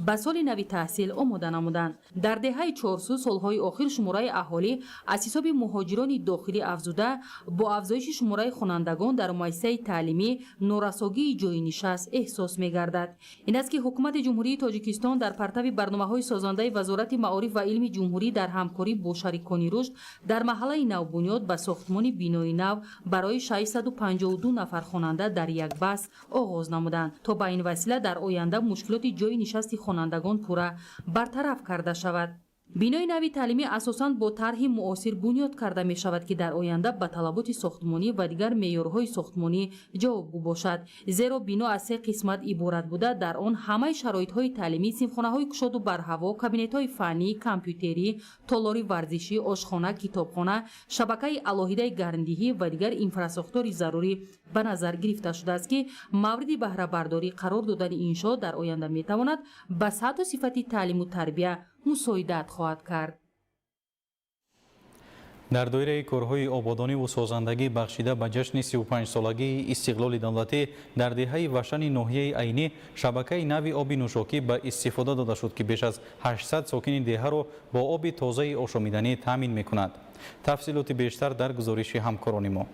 ба соли нави таҳсил омода намуданд. дар деҳаи 400 солҳои охир шумораи аҳолӣ аз ҳисоби муҳоҷирони дохилӣ афзуда бо афзоиши шумораи хонандагон дар муассисаи таълимӣ норасогии ҷойи нишаст эҳсос мегардад. ин аст ки ҳукумати ҷумҳурии Тоҷикистон дар партави барномаҳои созандаи вазорати маориф ва илми ҷумҳурӣ дар ҳамкорӣ бо шарикони рушд дар маҳаллаи навбунёд ба сохтмони бинои нав барои 652 нафар хонанда дар як бас оғоз намуданд то ба ин васила дар оянда мушкилоти ҷойи нишасти хонандагон пурра бартараф карда шавад. бинои нави таълимӣ асосан бо тарҳи муосир бунёд карда мешавад ки дар оянда ба талаботи сохтмонӣ ва дигар меъёрҳои сохтмонӣ ҷавобгӯ бошад. зеро бино аз 3 қисмат иборат буда дар он ҳамаи шароитҳои таълимӣ, синфхонаҳои кушоду барҳаво, кабинетҳои фаннӣ, компютерӣ, толори варзишӣ, ошхона, китобхона, шабакаи алоҳидаи гармдиҳӣ ва дигар инфрасохтори зарурӣ ба назар гирифта шудааст ки мавриди баҳрабардорӣ қарор додани иншоот дар оянда метавонад ба сатҳу сифати таълиму тарбия мусоидат хоҳад кард. дар доираи корҳои ободониву созандагӣ бахшида ба ҷашни 35-солагии истиқлоли давлатӣ дар деҳаи Вашани ноҳияи Айнӣ шабакаи нави оби нӯшокӣ ба истифода дода шуд ки беш аз 800 сокини деҳаро бо оби тозаи ошомиданӣ таъмин мекунад. тафсилоти бештар дар гузориши ҳамкорони мо.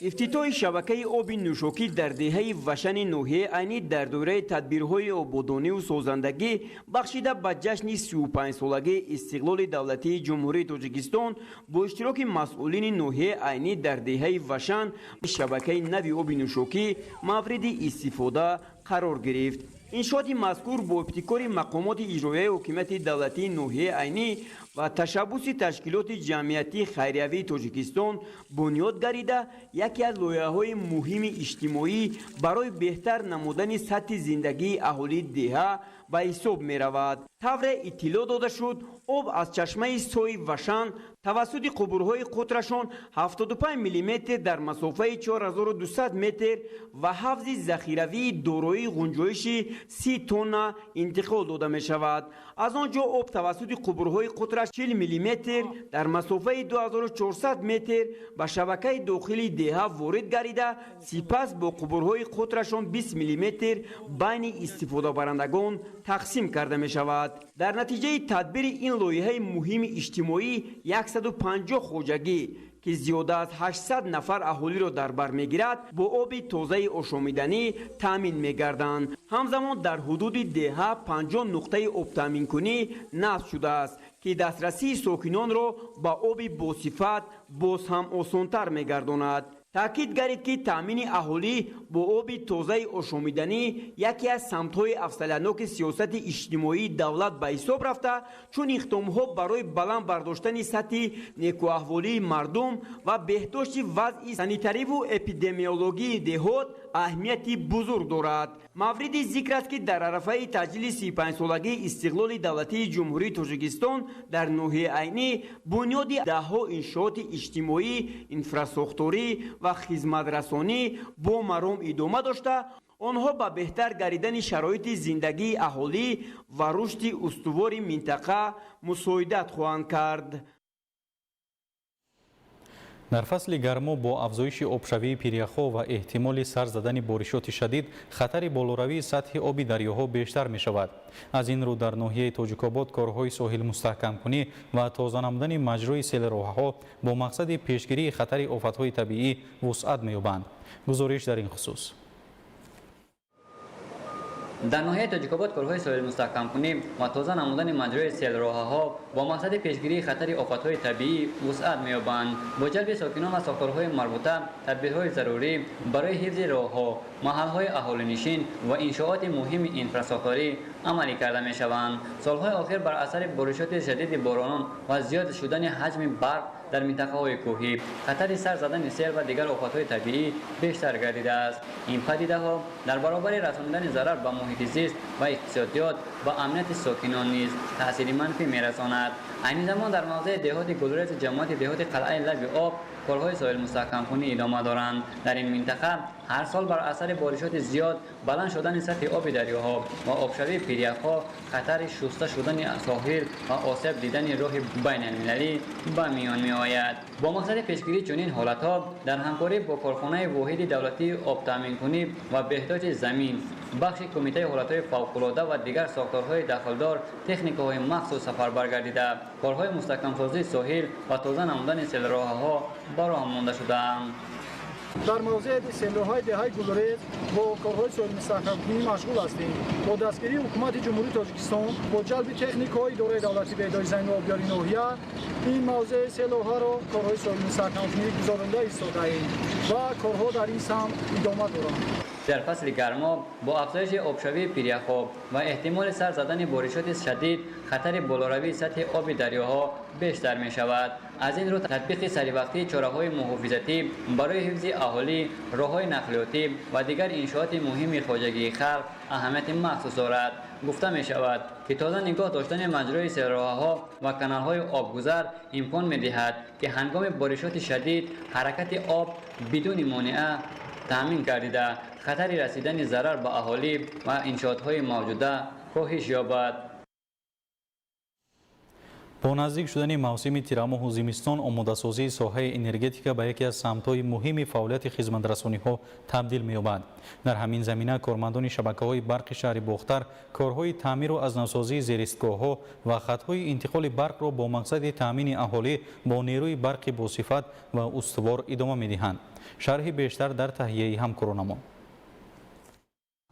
ифтитоҳи шабакаи оби нӯшокӣ дар деҳаи Вашани ноҳияи Айнӣ дар доираи тадбирҳои ободониву созандагӣ бахшида ба ҷашни 35-солагии истиқлоли давлатии ҷумҳурии Тоҷикистон бо иштироки масъулини ноҳияи Айнӣ дар деҳаи Вашан шабакаи нави оби нӯшокӣ мавриди истифода қарор гирифт. иншооти мазкур бо ибтикори мақомоти иҷроияи ҳокимияти давлатии ноҳияи Айнӣ ва ташаббуси ташкилоти ҷамъиятии хайриявии Тоҷикистон бунёд гарида яке аз лоиҳаҳои муҳими иҷтимоӣ барои беҳтар намудани сатҳи зиндагии аҳолии деҳа ба ҳисоб меравад. тавре иттилоъ дода шуд, об аз чашмаи сои Вашан тавассути қубурҳои қутрашон 75 мм дар масофаи 4200 метр ва ҳавзи захиравии дорои ғунҷоиши 30 тонна интиқол дода мешавад. аз он ҷо об тавассути қубурҳои қутраш 40 мм дар масофаи 2400 метр ба шабакаи дохили деҳа ворид гарида, сипас бо қубурҳои қутрашон 20 мм байни истифодабарандагон тақсим карда мешавад. дар натиҷаи тадбири ин лоиҳаи муҳими иҷтимоӣ 150 хоҷагӣ ки зиёда аз 800 нафар аҳолиро дар бар мегирад, бо оби тозаи ошомиданӣ таъмин мегарданд. ҳамзамон дар ҳудуди деҳа 50 нуқтаи обтаъминкунӣ насб шудааст ки дастрасии сокинонро ба оби босифат боз ҳам осонтар мегардонад. таъкид гардид ки таъмини аҳолӣ бо оби тозаи ошомиданӣ яке аз самтҳои афзалияноки сиёсати иҷтимоии давлат ба ҳисоб рафта, чун иқдомҳо барои баланд бардоштани сатҳи некуаҳволии мардум ва беҳдошти вазъи санитариву эпидемиологии деҳот аҳамияти бузург дорад. мавриди зикр аст ки дар арафаи таҷлили 35-солагии истиқлоли давлатии ҷумҳурии Тоҷикистон дар ноҳияи Айнӣ бунёди даҳҳо иншооти иҷтимоӣ, инфрасохторӣ ва хизматрасонӣ бо маром идома дошта, онҳо ба беҳтар гардидани шароити зиндагии аҳолӣ ва рушди устувори минтақа мусоидат хоҳанд кард. дар фасли гармо бо афзоиши обшавии пиряхҳо ва эҳтимоли сар задани боришоти шадид хатари болоравии сатҳи оби дарёҳо бештар мешавад. аз ин рӯ дар ноҳияи Тоҷикобод корҳои соҳилмустаҳкамкунӣ ва тоза намудани маҷрӯи селроҳаҳо бо мақсади пешгирии хатари офатҳои табиӣ вусъат меёбанд. гузориш дар ин хусус. дар ноҳияи Тоҷикобод корҳои соҳилмустаҳкамкунӣ ва тоза намудани маҷрӯи селроҳаҳо бо мақсади пешгирии хатари офатҳои табиӣ вусъат меёбанд. бо ҷалби сокинон ва сохторҳои марбута тадбирҳои зарурӣ барои ҳифзи роҳҳо, маҳалҳои аҳолинишин ва иншооти муҳими инфрасохторӣ амалӣ карда мешаванд. солҳои охир бар асари боришоти шадиди боронон ва зиёд шудани ҳаҷми барқ дар минтақаҳои кӯҳӣ хатари сар задани сел ва дигар офатҳои табиӣ бештар гардидааст. ин падидаҳо дар баробари расонидани зарар ба муҳити зист ва иқтисодиёт ба амнияти сокинон низ таъсири манфӣ мерасонад. айни замон дар мавзеи деҳоти гулрези ҷамоати деҳоти қалъаи лаби об корҳои соҳилмустаҳкамкунӣ идома доранд. дар ин минтақа ҳар сол бар асари боришоти зиёд баланд шудани сатҳи оби дарёҳо ва обшавии пиряхҳо хатари шуста шудани соҳил ва осеб дидани роҳи байналмилалӣ ба миён меояд. бо мақсади пешгирии чунин ҳолатҳо дар ҳамкорӣ бо корхонаи воҳиди давлатии обтаъминкунӣ ва беҳдоҷи замин, бахши кумитаи ҳолатҳои фавқулода ва дигар сохторҳои дахлдор техникаҳои махсус сафарбар гардида корҳои мустаҳкамсозии соҳил ва тоза намудани селроҳаҳо ба роҳ монда шудаанд. дар мавзеи селроҳаи деҳаи гулрез бо корҳои соҳилмустаҳкамкунӣ машғул ҳастем. бо дастгирии ҳукумати ҷумҳурии Тоҷикистон бо ҷалби техникаҳои идораи давлати беҳдоҷи замин ва обёри ноҳия ин мавзеи селроҳаро корҳои соҳилмустаҳкамкунӣ гузаронда истодаем ва корҳо дар ин самт идома доранд. در فصل گرما با افزایش آبشوی پیریخ‌ها و احتمال سر زدن بارشات شدید خطر بالاروی سطح آب دریاها بیشتر می شود. از این رو تطبیق سریع چاره‌های محافظتی برای حفظ اهالی، راه‌های نقلیاتی و دیگر انشاءات مهم خواجگی خلق اهمیت مخصوص دارد. گفته می شود که تازه نگاه داشتن مجرای سیل‌راه‌ها و کانال‌های آبگذر امکان می دهد که هنگام بارشات شدید حرکت آب بدون مانع تامین گردیده خطر رسیدن ضرر به اهالی و انشاءات‌های موجوده کاهش یابد. با نزدیک شدن موسم تیرماه و زمستان آماده‌سازی ساحه انرژتیک به یکی از سمت‌های مهم فعالیت خدمت‌رسانی‌ها تبدیل می‌یابد. در همین زمینه کارمندان شبکه‌های برق شهر باختر کارهای تعمیر و از نوسازی زیرایستگاه‌ها و خط‌های انتقال برق را با مقصد تأمین اهالی با نیروی برق باصفت و استوار ادامه می‌دهند. شرح بیشتر در تهیه همکارانمان.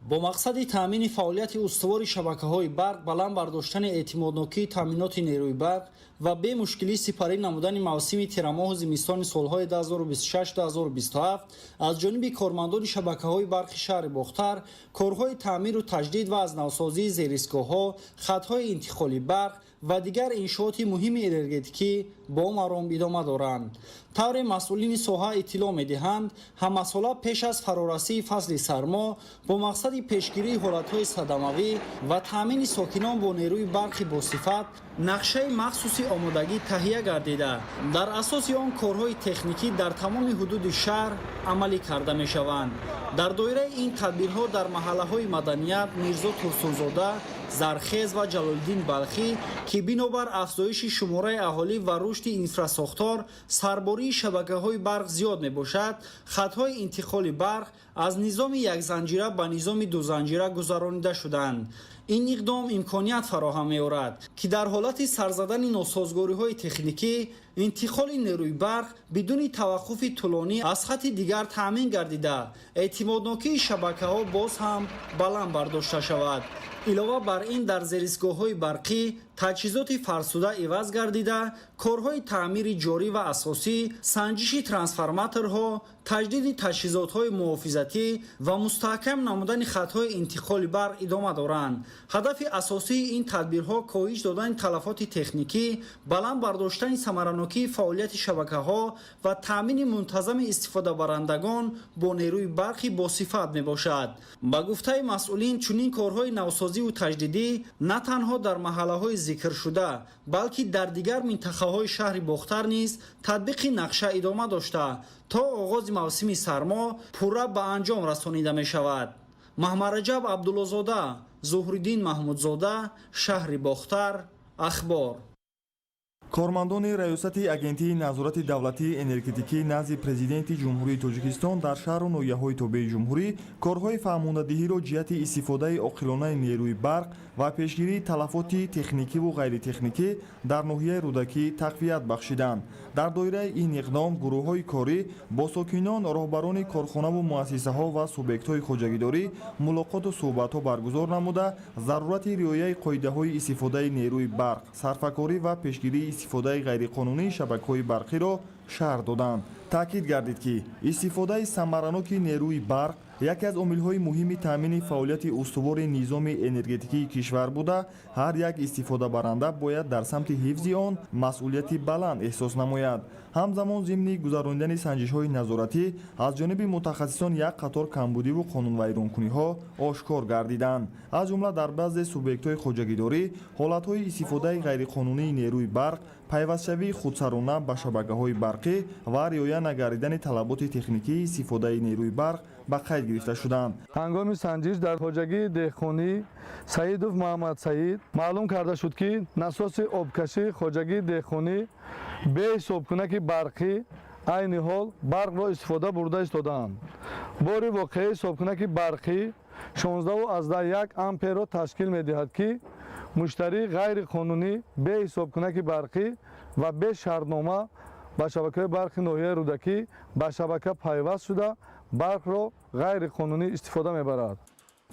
با مقصد تأمین فعالیت استوار شبکه‌های برق، بلند برداشتن اعتمادناکی تأمینات نیروی برق و به مشکلی سپری نمودن موسم تیرماه و زمستان سالهای 2026-2027 از جانب کارمندان شبکه‌های برق شهر باختر، کارهای تعمیر و تجدید و از نوسازی زیرایستگاه‌ها، خط‌های انتقال برق و دیگر انشاءات مهم انرژتیکی با مرام ادامه دارند. طور مسئولین ساحه اطلاع می‌دهند هم‌مسئله پیش از فرارسی فصل سرما با مقصد پیشگیری حالت‌های صدموی و تأمین ساکنان با نیروی برق باصفت نقشه مخصوصی آمادگی تهیه گردیده در اساس آن کارهای تکنیکی در تمام حدود شهر عملی کرده می‌شوند. در دایره این تدبیرها در محله‌های مدنیت میرزا ترسونزاده، زرخیز و جلال‌الدین بلخی که بنابر افزایش شماره اهالی و رشد اینفراساختار سرباری شبکه‌های برق زیاد میباشد، خط‌های انتقال برق از نظام یک زنجیره به نظام دو زنجیره گذرانیده شدند. این اقدام امکانیت فراهم می‌آورد که در حالت سرزدن ناسازگاری‌های تکنیکی انتقال نیروی برق بدون توقف طولانی از خط دیگر تأمین گردیده اعتمادناکی شبکه‌ها باز هم بلند برداشته شود. علاوه بر این در زیرایستگاه‌های برقی تجهیزات فرسوده عوض گردیده کارهای تعمیر جاری و اساسی، سنجش ترانسفورماتورها، تجدید تجهیزات‌های محافظتی و مستحکم نمودن خط‌های انتقال برق ادامه دارند. هدف اساسی این تدبیرها کاهش دادن تلفات تکنیکی، بلند برداشتن ثمراناکی فعالیت شبکه‌ها و تأمین منتظم استفاده برندگان با نیروی برقی باصفت میباشد. با گفته مسئولین چنین کارهای نوسازی و تجدیدی نه تنها در محله‌های ذکر شده بلکه در دیگر منطقه‌های شهر باختر نیز تطبیق نقشه ادامه داشته تا آغاز موسم سرما پورا به انجام رسانیده می شود. محمد رجب عبدالله‌زاده، ظهرالدین محمودزاده، شهر باختر، اخبار. کارمندان ریاست агентии назорати давлатии энергетикӣ назди президенти ҷумҳурии тоҷикистон дар шаҳру ноҳияҳои тобеи ҷумҳурӣ корҳои фаҳмондадиҳиро ҷиҳати истифодаи оқилонаи нерӯи барқ ва пешгирии талафоти техникиву ғайритехникӣ дар ноҳияи рӯдакӣ тақвият бахшиданд. дар доираи ин иқдом гурӯҳҳои корӣ бо сокинон, роҳбарони корхонаву муассисаҳо ва субъектҳои хоҷагидорӣ мулоқоту суҳбатҳо баргузор намуда зарурати риояи қоидаҳои истифодаи нерӯи барқ, сарфакорӣ ва пешгирии истифодаи ғайриқонунии шабакаҳои барқиро шаҳр доданд. таъкид гардид ки истифодаи самараноки нерӯи барқ яке аз омилҳои муҳими таъмини фаъолияти устувори низоми энергетикии кишвар буда, ҳар як истифодабаранда бояд дар самти ҳифзи он масъулияти баланд эҳсос намояд. ҳамзамон зимни гузарондани санҷишҳои назоратӣ аз ҷониби мутахассисон як қатор камбудиву қонунвайронкуниҳо ошкор гардиданд. аз ҷумла дар баъзе субъектҳои хоҷагидорӣ ҳолатҳои истифодаи ғайриқонунии нерӯи барқ, пайвастшавии худсарона ба шабакаҳои барқӣ ва риоя нагардидани талаботи техникии истифодаи нерӯи барқ ба қайд гирифта шуданд. ҳангоми санҷиш дар хоҷагии деҳқонӣ Саидов Муҳаммад Саид маълум карда шуд ки насоси обкашӣ хоҷагии деҳқонӣ бе ҳисобкунаки барқӣ айни ҳол барқро истифода бурда истодаанд. бори воқеӣ ҳисобкунаки барқӣ 16.1 амперро ташкил медиҳад ки муштарӣ ғайриқонунӣ бе ҳисобкунаки барқӣ ва бе шартнома ба шабакаи барқи ноҳияи рӯдакӣ ба шабака пайваст шуда барқро ғайриқонунӣ истифода мебарад.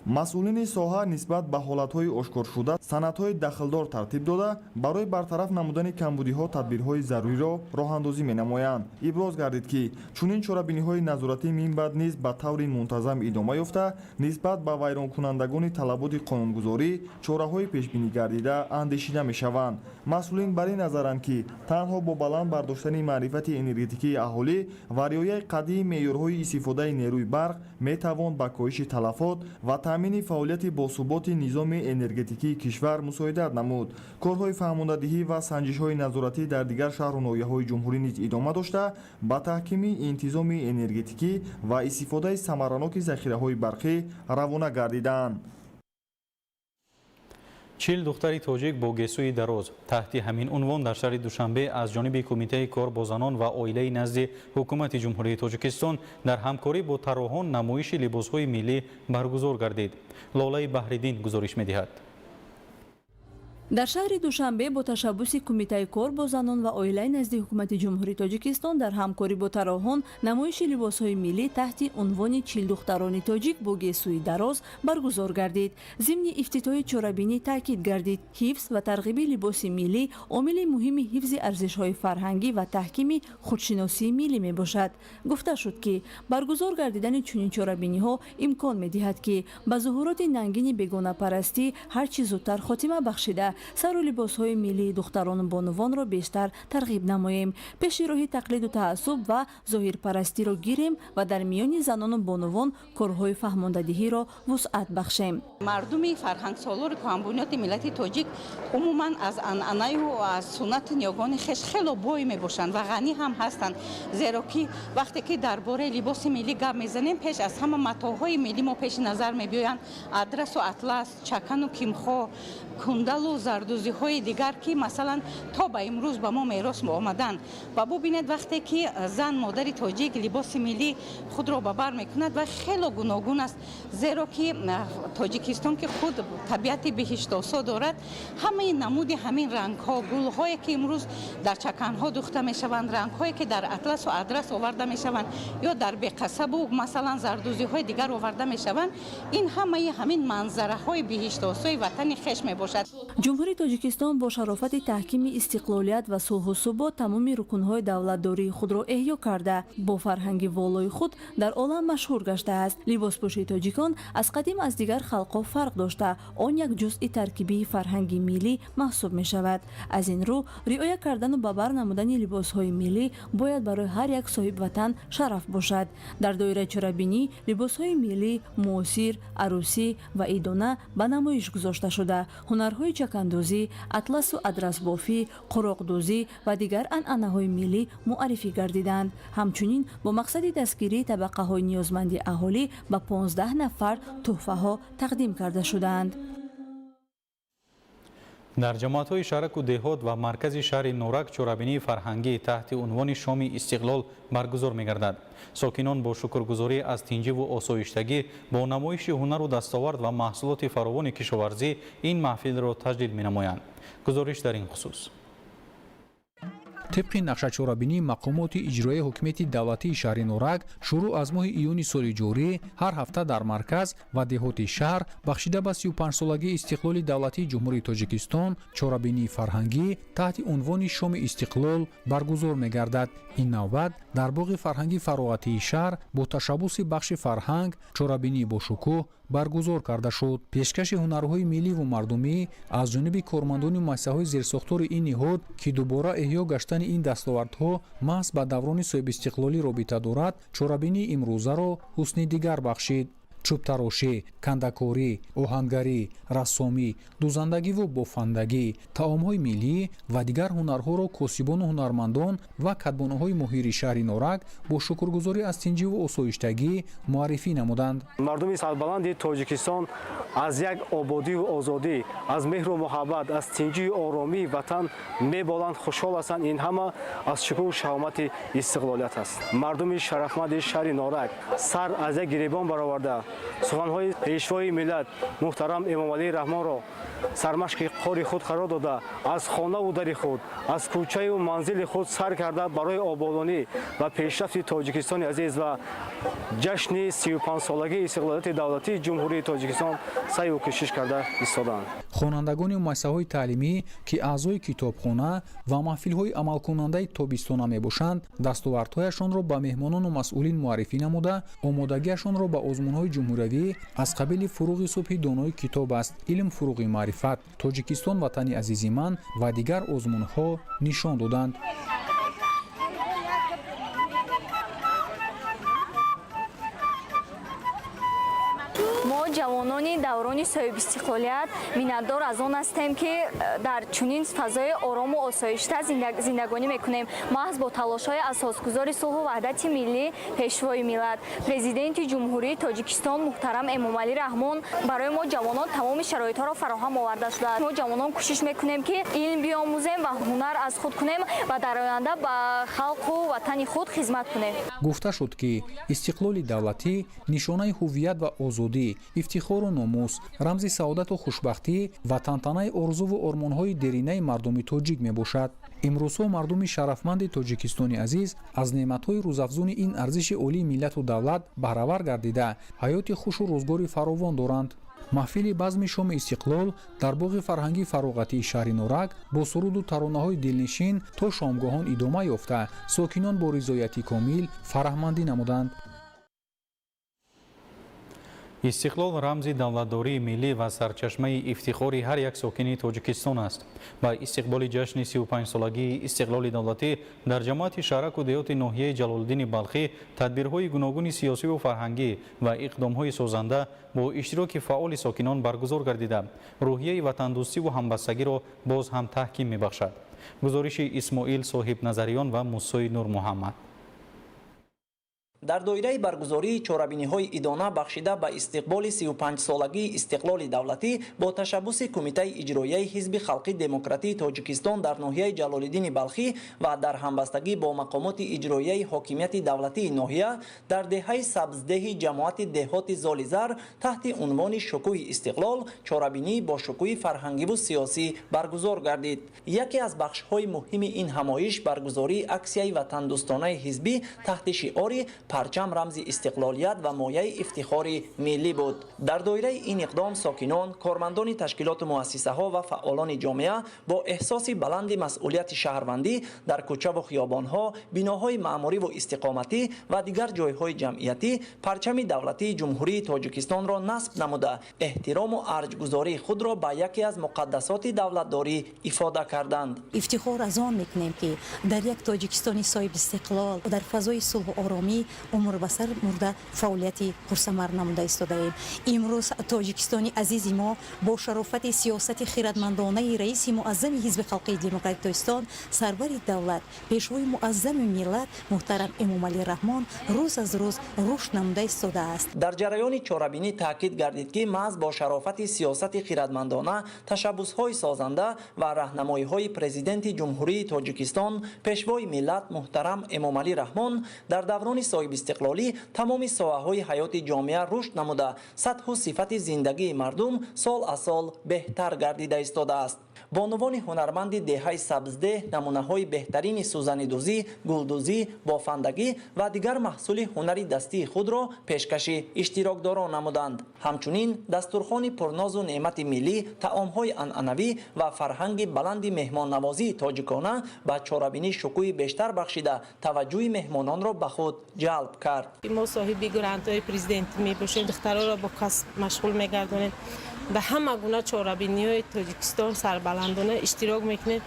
масъулини соҳа нисбат ба ҳолатҳои ошкоршуда санадҳои дахлдор тартиб дода барои бартараф намудани камбудиҳо тадбирҳои заруриро роҳандозӣ менамоянд. иброз гардид ки чунин чорабиниҳои назоратӣ минбаъд низ ба таври мунтазам идома ёфта нисбат ба вайронкунандагони талаботи қонунгузорӣ чораҳои пешбинӣ гардида андешида мешаванд. масъулин бар ин назаранд ки танҳо бо баланд бардоштани маърифати энергетикии аҳолӣ ва риояи қатлъии меъёрҳои истифодаи нерӯи барқ метавон ба коҳиши талафот ва таъмини фаъолияти босуботи низоми энергетикии кишвар мусоидат намуд. корҳои фаҳмондадиҳӣ ва санҷишҳои назоратӣ дар дигар шаҳру ноҳияҳои ҷумҳурӣ низ идома дошта ба таҳкими интизоми энергетикӣ ва истифодаи самараноки захираҳои барқӣ равона гардиданд. 40 духтари тоҷик бо гесӯи дароз таҳти ҳамин унвон дар шаҳри душанбе аз ҷониби кумитаи кор бо занон ва оилаи назди ҳукумати ҷумҳурии тоҷикистон дар ҳамкорӣ бо тарроҳон намоиши либосҳои миллӣ баргузор гардид. лолаи баҳриддин гузориш медиҳад. дар шаҳри душанбе бо ташаббуси кумитаи кор бо занон ва оилаи назди ҳукумати ҷумҳурии тоҷикистон дар ҳамкорӣ бо тарроҳон намоиши либосҳои миллӣ таҳти унвони 40 духтарони тоҷик бо гесӯи дароз баргузор гардид. зимни ифтитоҳи чорабинӣ таъкид гардид ҳифз ва тарғиби либоси миллӣ омили муҳими ҳифзи арзишҳои фарҳангӣ ва таҳкими худшиносии миллӣ мебошад. гуфта шуд ки баргузор гардидани чунин чорабиниҳо имкон медиҳад ки ба зуҳуроти нангини бегонапарастӣ ҳарчи зудтар хотима бахшида сару либосҳои миллии духтарону бонувонро бештар тарғиб намоем. пеши роҳи тақлиду таассуб ва зоҳирпарастиро гирем ва дар миёни занону бонувон корҳои фаҳмондадиҳиро вусъат бахшем. мардуми фарҳангсолори кӯҳанбунёди миллати тоҷик умуман аз анъанаю аз суннати ниёгони хеш хело бой мебошанд ва ғанӣ ҳам ҳастанд, зеро ки вақте ки дар бораи либоси миллӣ гап мезанем пеш аз ҳама матоъҳои миллӣ мо пеши назар мебиёянд адрасу атлас, чакану кимхо, кундалу зардузиҳои дигар ки масалан то ба имрӯз ба мо мерос омаданд. ва бубинед вақте ки зан модари тоҷик либоси миллӣ худро ба бар мекунад ва хело гуногун аст, зеро ки тоҷикистон ки худ табиати биҳиштосо дорад, ҳамаи намуди ҳамин рангҳо, гулҳое ки имрӯз дар чаканҳо духта мешаванд, рангҳое ки дар атласу адрас оварда мешаванд ё дар беқасабу масалан зардузиҳои дигар оварда мешаванд, ин ҳамаи ҳамин манзараҳои биҳиштосои ватани хеш мебошад. ҷумҳурии тоҷикистон бо шарофати таҳкими истиқлолият ва сулҳу субот тамоми рукунҳои давлатдории худро эҳё карда бо фарҳанги волои худ дар олам машҳур гаштааст. либоспӯшии тоҷикон аз қадим аз дигар халқҳо фарқ дошта он як ҷузъи таркибии фарҳанги миллӣ маҳсуб мешавад. аз ин рӯ риоя кардану ба бар намудани либосҳои миллӣ бояд барои ҳар як соҳибватан шараф бошад. дар доираи чорабинӣ либосҳои миллӣ муосир, арӯсӣ ва идона ба намоиш гузошта шуда ҳунарҳои чакандозӣ, атласу адрасбофӣ, қуроқдӯзӣ ва дигар анъанаҳои миллӣ муаррифӣ гардиданд. ҳамчунин бо мақсади дастгирии табақаҳои ниёзманди аҳолӣ ба 15 нафар тӯҳфаҳо тақдим карда шуданд. дар ҷамоатҳои шаҳраку деҳот ва маркази шаҳри норак чорабинии фарҳангӣ таҳти унвони шоми истиқлол баргузор мегардад. сокинон бо шукргузорӣ аз тинҷиву осоиштагӣ бо намоиши ҳунару дастовард ва маҳсулоти фаровони кишоварзӣ ин маҳфилро таҷдид менамоянд. гузориш дар ин хусус. طبق نقشه‌چورابینی مقامات اجرایی حکومت دولتی شهر نورک شروع از ماه ایون سال جاری هر هفته در مرکز و دهات شهر بخشیده به 35 سالگی استقلال دولتی جمهوری تاجیکستان چورابینی فرهنگی تحت عنوان شام استقلال برگزار می‌گردد. این نوبت در باغ فرهنگی فراغتی شهر با تشبث بخش فرهنگ چورابینی با شکوه برگزار کرده شد. پیشکش هنرهای ملی و مردمی از جانب کارمندان مؤسسه‌های زیرساختار این نهاد که دوباره احیا گشتن این دستاوردها محض به دوران صاحب استقلالی رابطه دارد چورابینی امروزه را حسن دیگر بخشید. چوبتراشی، کندکاری، آهنگری، رسامی، دوزندگی و بافندگی، طعام‌های ملی و دیگر هنرها را کاسبان و هنرمندان و کدبانه‌های ماهر شهر نورک با شکرگزاری از تنظیم و آسایشتگی معرفی نمودند. مردم سربلند تاجیکستان از یک آبادی و آزادی، از مهر و محبت، از تنظیم و آرامی وطن می‌بالند خوشحال هستند. این همه از شکوه و شهامت استقلالیت است. مردم شرفمند شهر نورک سر از یک گریبان برآورده سخن‌های پیشوای ملت محترم امامعلی رحمان را سرمشق قار خود قرار داده از خانه و در خود از کوچه و منزل خود سر کرده برای آبادانی و پیشرفت تاجیکستان عزیز و ҷашни 35 солагии истиқлолияти давлатии ҷумҳурии тоҷикистон сайю кӯшиш карда истоданд. хонандагони муассисаҳои таълимӣ ки аъзои китобхона ва маҳфилҳои амалкунандаи тобистона мебошанд, дастовардҳояшонро ба меҳмонону масъулин муаррифӣ намуда, омодагиашонро ба озмунҳои ҷумҳуриявӣ аз қабили фуруғи субҳи донои китоб аст, илм фуруғи маърифат, тоҷикистон ватани азизи ман ва дигар озмунҳо нишон доданд. ҷавонони даврони соҳибистиқлолият миннатдор аз он ҳастем ки дар чунин фазои орому осоишта зиндагонӣ мекунем. маҳз бо талошҳои асосгузори сулҳу ваҳдати миллӣ, пешвои миллат, президенти ҷумҳурии тоҷикистон муҳтарам Эмомалӣ Раҳмон барои мо ҷавонон тамоми шароитҳоро фароҳам оварда шудааст. мо ҷавонон кӯшиш мекунем ки илм биомӯзем ва ҳунар аз худ кунем ва дар оянда ба халқу ватани худ хизмат кунем. гуфта шуд ки истиқлоли давлатӣ нишонаи ҳуввият ва озодӣ, ифтихору номус, рамзи саодату хушбахтӣ ва тантанаи орзуву ормонҳои деринаи мардуми тоҷик мебошад. имрӯзҳо мардуми шарафманди тоҷикистони азиз аз неъматҳои рӯзафзуни ин арзиши олии миллату давлат баҳравар гардида, ҳаёти хушу рӯзгори фаровон доранд. маҳфили базми шоми истиқлол дар боғи фарҳангии фароғатии шаҳри норак бо суруду таронаҳои дилнишин то шомгоҳон идома ёфта, сокинон бо ризояти комил фараҳмандӣ намуданд. истиқлол рамзи давлатдории миллӣ ва сарчашмаи ифтихори ҳар як сокини тоҷикистон аст. ба истиқболи ҷашни 35-солагии истиқлоли давлатӣ дар ҷамоати шаҳраку деҳоти ноҳияи ҷалолиддини балхӣ тадбирҳои гуногуни сиёсиву фарҳангӣ ва иқдомҳои созанда бо иштироки фаъоли сокинон баргузор гардида, рӯҳияи ватандӯстиву ҳамбастагиро боз ҳам таҳким мебахшад. гузориши Исмоил соҳибназариён ва Мусои Нур Муҳаммад. дар доираи баргузории чорабиниҳои идона бахшида ба истиқболи 35-солагии истиқлоли давлатӣ бо ташаббуси Кумитаи иҷроияи Ҳизби халқи демократии Тоҷикистон дар ноҳияи Ҷалолиддини Балхӣ ва дар ҳамбастагӣ бо мақомоти иҷроияи ҳокимияти давлатии ноҳия дар деҳаи сабздеҳи ҷамоати деҳоти Золизар таҳти унвони Шукӯҳи истиқлол чорабинии бо шукӯҳи фарҳангиву сиёсӣ баргузор гардид. яке аз бахшҳои муҳими ин ҳамоиш баргузории аксияи ватандӯстонаи ҳизбӣ таҳти шиори парчам рамзи истиқлолият ва мояи ифтихори миллӣ буд. дар доираи ин иқдом сокинон, кормандони ташкилоту муассисаҳо ва фаъолони ҷомеа бо эҳсоси баланди масъулияти шаҳрвандӣ дар кӯчаву хиёбонҳо, биноҳои маъмуриву истиқоматӣ ва дигар ҷойҳои ҷамъиятӣ парчами давлатии ҷумҳурии Тоҷикистонро насб намуда, эҳтирому арҷгузории худро ба яке аз муқаддасоти давлатдорӣ ифода карданд. ифтихор аз он мекунем ки дар як Тоҷикистони соҳибистиқлол дар фазои сулҳу оромӣ умр ба сар бурда фаъолияти пурсамар намуда истодаем. имрӯз тоҷикистони азизи мо бо шарофати сиёсати хиратмандонаи раиси муаззами ҳизби халқии демократии тоҷикистон, сарвари давлат, пешвои муаззами миллат муҳтарам Эмомалӣ Раҳмон рӯз аз рӯз рушд намуда истодааст. дар ҷараёни чорабинӣ таъкид гардид ки маҳз бо шарофати сиёсати хиратмандона, ташаббусҳои созанда ва раҳнамоиҳои президенти ҷумҳурии Тоҷикистон, пешвои миллат муҳтарам Эмомалӣ Раҳмон дар даврони соҳибистиқлолӣ тамоми соҳаҳои ҳаёти ҷомеа рушд намуда, сатҳу сифати зиндагии мардум сол аз сол беҳтар гардида истодааст. бонувони ҳунарманди деҳаи сабздеҳ намунаҳои беҳтарини сӯзанидӯзӣ, гулдӯзӣ, бофандагӣ ва дигар маҳсули ҳунари дастии худро пешкаши иштирокдорон намуданд. ҳамчунин дастурхони пурнозу неъмати миллӣ, таомҳои анъанавӣ ва фарҳанги баланди меҳмоннавозии тоҷикона ба чорабинӣ шукӯҳи бештар бахшида, таваҷҷӯҳи меҳмононро ба худ ҷалб кард. мо соҳиби грантҳои президентӣ мебошем, духтароро бо касб машғул мегардонем, ба ҳама гуна чорабиниҳои Тоҷикистон сарбаландона иштирок мекунем.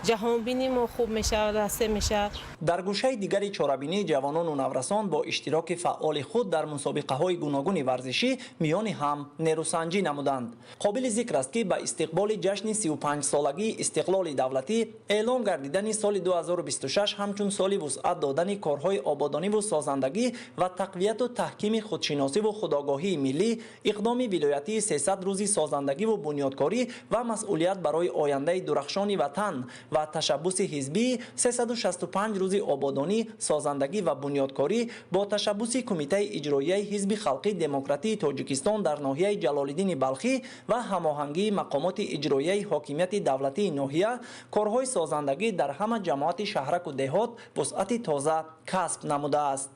ҷаҳонбинӣ мо хуб мешавад, ҳасе мешавад. дар гӯшаи дигари чорабинии ҷавонону наврасон бо иштироки фаъоли худ дар мусобиқаҳои гуногуни варзишӣ миёни ҳам нерӯсанҷӣ намуданд. қобили зикр аст ки ба истиқболи ҷашни 35-солагии истиқлоли давлатӣ эълон гардидани соли 2026 ҳамчун соли вусъат додани корҳои ободониву созандагӣ ва тақвияту таҳкими худшиносиву худогоҳии миллӣ, иқдоми вилоятии 300 рӯзи созандагиву бунёдкорӣ ва масъулият барои ояндаи дурахшони ватан ва ташаббуси ҳизбии 365 рӯзи ободонӣ, созандагӣ ва бунёдкорӣ бо ташаббуси Кумитаи иҷроияи Ҳизби халқии демократии Тоҷикистон дар ноҳияи Ҷалолиддини Балхӣ ва ҳамоҳангии мақомоти иҷроияи ҳокимияти давлатии ноҳия, корҳои созандагӣ дар ҳама ҷамоати шаҳраку деҳот вусъати тоза касб намудааст.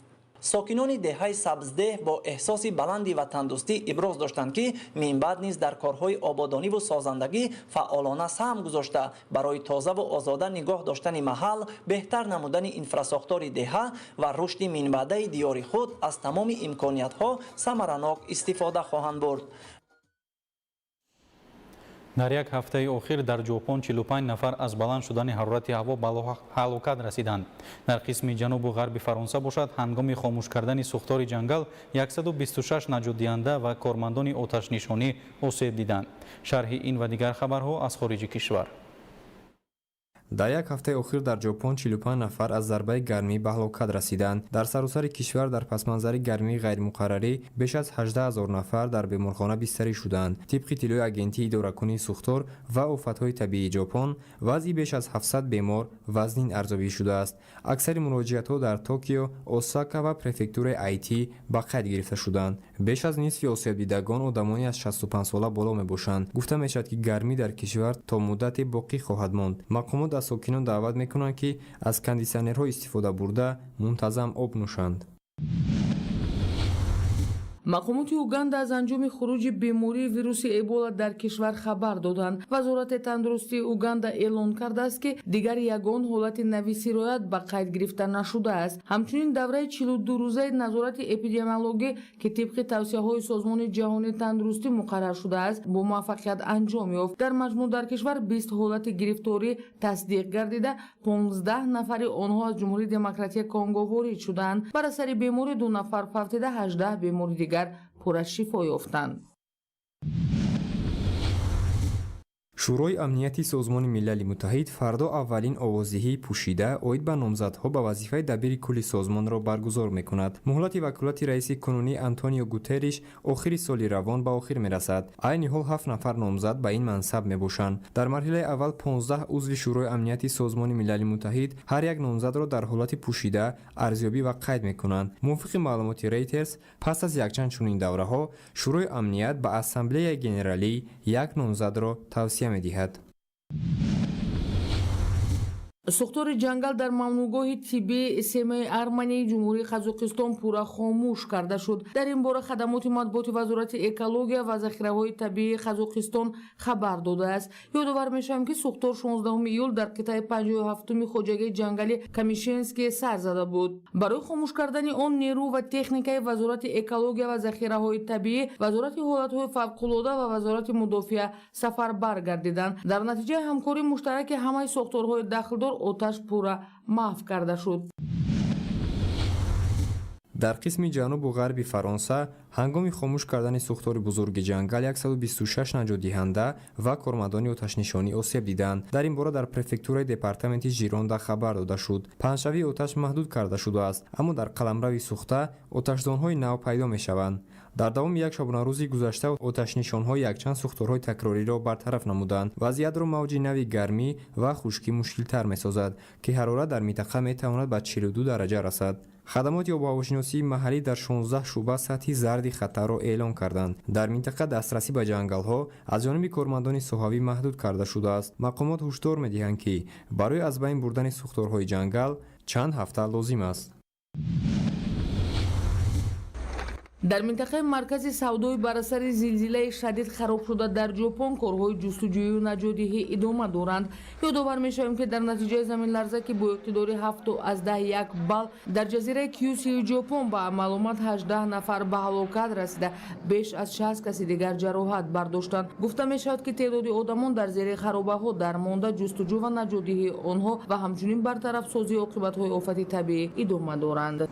ساکنان دهه سبزده با احساس بلندی و تندرستی ابراز داشتند که من بعد نیز در کارهای آبادانی و سازندگی فعالانه سهم گذاشته برای تازه و آزاده نگاه داشتن محل، بهتر نمودن انفراساختار دهه و رشد من بعده دیار خود از تمام امکانیت‌ها ثمرناک استفاده خواهند برد. در یک هفته اخیر در ژاپن 45 نفر از بلند شدن حرارت هوا به هلاکت رسیدند. در قسم جنوب و غرب فرانسه باشد هنگام خاموش کردن سوختار جنگل 126 نجات دهنده و کارمندان آتش نشانی آسیب دیدند. شرح این و دیگر خبرها از خارج کشور. در یک هفته اخیر در ژاپن 45 نفر از ضربه گرمی به هلاکت رسیدند. در سراسر کشور در پس منظر گرمی غیر مقرری بیش از 18000 نفر در بیمارخانه بستری شدند. طبق اطلاع اگنتی اداره‌کنی سوختار و آفت‌های طبیعی ژاپن، وضع بیش از 700 بیمار وزن ارزیابی شده است. اکثر مراجعت‌ها در توکیو، اوساکا و پرفکتور ایتی به قید گرفته شدند. بیش از نصف آسیب دیدگان آدمانی از 65 ساله بالا میباشند. گفته میشد که گرمی در کشور تا مدت باقی خواهد ماند. مقامات از ساکنان دعوت میکنند که از کندیشنرها استفاده برده منتظم آب نوشند. مقامات اوگاندا از انجام خروج بیماری ویروس ابولا در کشور خبر دادند. وزارت تندرستی اوگاندا اعلان کرده است که دیگر یگان حالت نوی سرایت به قید گرفته نشده است. همچنین دوره 42 روزه نظارت اپیدمیولوژی که طبق توصیه‌های سازمان جهانی تندرستی مقرر شده است با موفقیت انجام یافت. در مجموع در کشور 20 حالت گرفتاری تصدیق گردیده 15 نفر آنها از جمهوری دموکراتیک کنگو وارد شدند. بر اثر بیماری 2 نفر فوت دیده 18 بیماری دیگر پر از شفا یافتند. شورای امنیتی سازمان ملل متحد فردا اولین آوازدهی پوشیده اوید به نامزدها به وظیفه دبیر کل سازمان را برگزار میکند. مهلت وکالت رئیس کنونی آنتونیو گوتریش آخر سال روان به آخر میرسد. عین حال 7 نفر نامزد به این منصب میباشند. در مرحله اول 15 عضو شورای امنیتی سازمان ملل متحد هر یک نامزد را در حالت پوشیده ارزیابی و قید میکنند. موافق معلومات ریترز پس از یکچند چنین دوره‌ها شورای امنیت به اسامبله ژنرالی یک نامزد را توصیه می‌دهد. سوختار جنگل در ممنوعگاه طبی سیمای ارمنی جمهوری قزاقستان پورا خاموش کرده شد. در این باره خدمات مطبوعاتی وزارت اکولوژی و ذخیره‌های طبیعی قزاقستان خبر داده است. یادآور می‌شویم که سوختار 16 ایول در قطعه 57 خوجگی جنگلی کمیشنسکی سر زده بود. برای خاموش کردن آن نیرو و تکنیکای وزارت اکولوژی و ذخیره‌های طبیعی، وزارت حالت‌های فوق‌العاده و وزارت مدافع سفربر گردیدند. در نتیجه همکاری مشترک همه ساختارهای داخلدار آتش پورا محو کرده شد. در قسم جنوب و غرب فرانسه هنگام خاموش کردن سوختار بزرگ جنگل 126 نجات دهنده و کارمندان آتش نشانی آسیب دیدند. در این باره در پرفکتور دپارتمنت ژیروندا خبر داده شد. پنجشنبه آتش محدود کرده شده است، اما در قلمرو سوخته آتشدان‌های نو پیدا می‌شوند. در دوام یک شبانه روزی گذشته آتش نشان‌ها یکچند سوختارهای تکراری را برطرف نمودند. وضعیت را موج نوی گرمی و خشکی مشکل‌تر می‌سازد که حرارت در منطقه می‌تواند به 42 درجه رسد. خدمات آب و هواشناسی محلی در 16 شعبه سطح زرد خطر را اعلام کردند. در منطقه دسترسی به جنگل‌ها از جانب کارمندان صحاوی محدود کرده شده است. مقامات هشدار می‌دهند که برای از بین بردن سوختارهای جنگل چند هفته لازم است. در منطقه مرکز سودای بر اثر زلزله شدید خراب شده در ژاپن کارهای جستجویی و نجاتدهی ادامه دارند. یادآور می‌شویم که در نتیجه زمین لرزه که با اقتدار 7.1 بال در جزیره کیوسیو ژاپن با معلومات 18 نفر به هلاکت رسیده، بیش از 60 کسی دیگر جراحت برداشتند. گفته می‌شود که تعداد آدمان در زیر خرابه‌ها درمانده جستجو و نجاتدهی آنها و همچنین برطرف سازی عاقبت‌های آفت طبیعی ادامه دارند.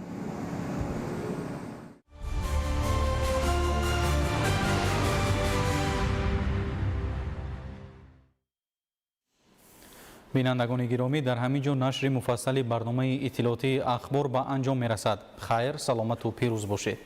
بینندگان گرامی، در همین جا نشر مفصل برنامه اطلاعاتی اخبار به انجام میرسد. خیر، سلامت و پیروز باشید.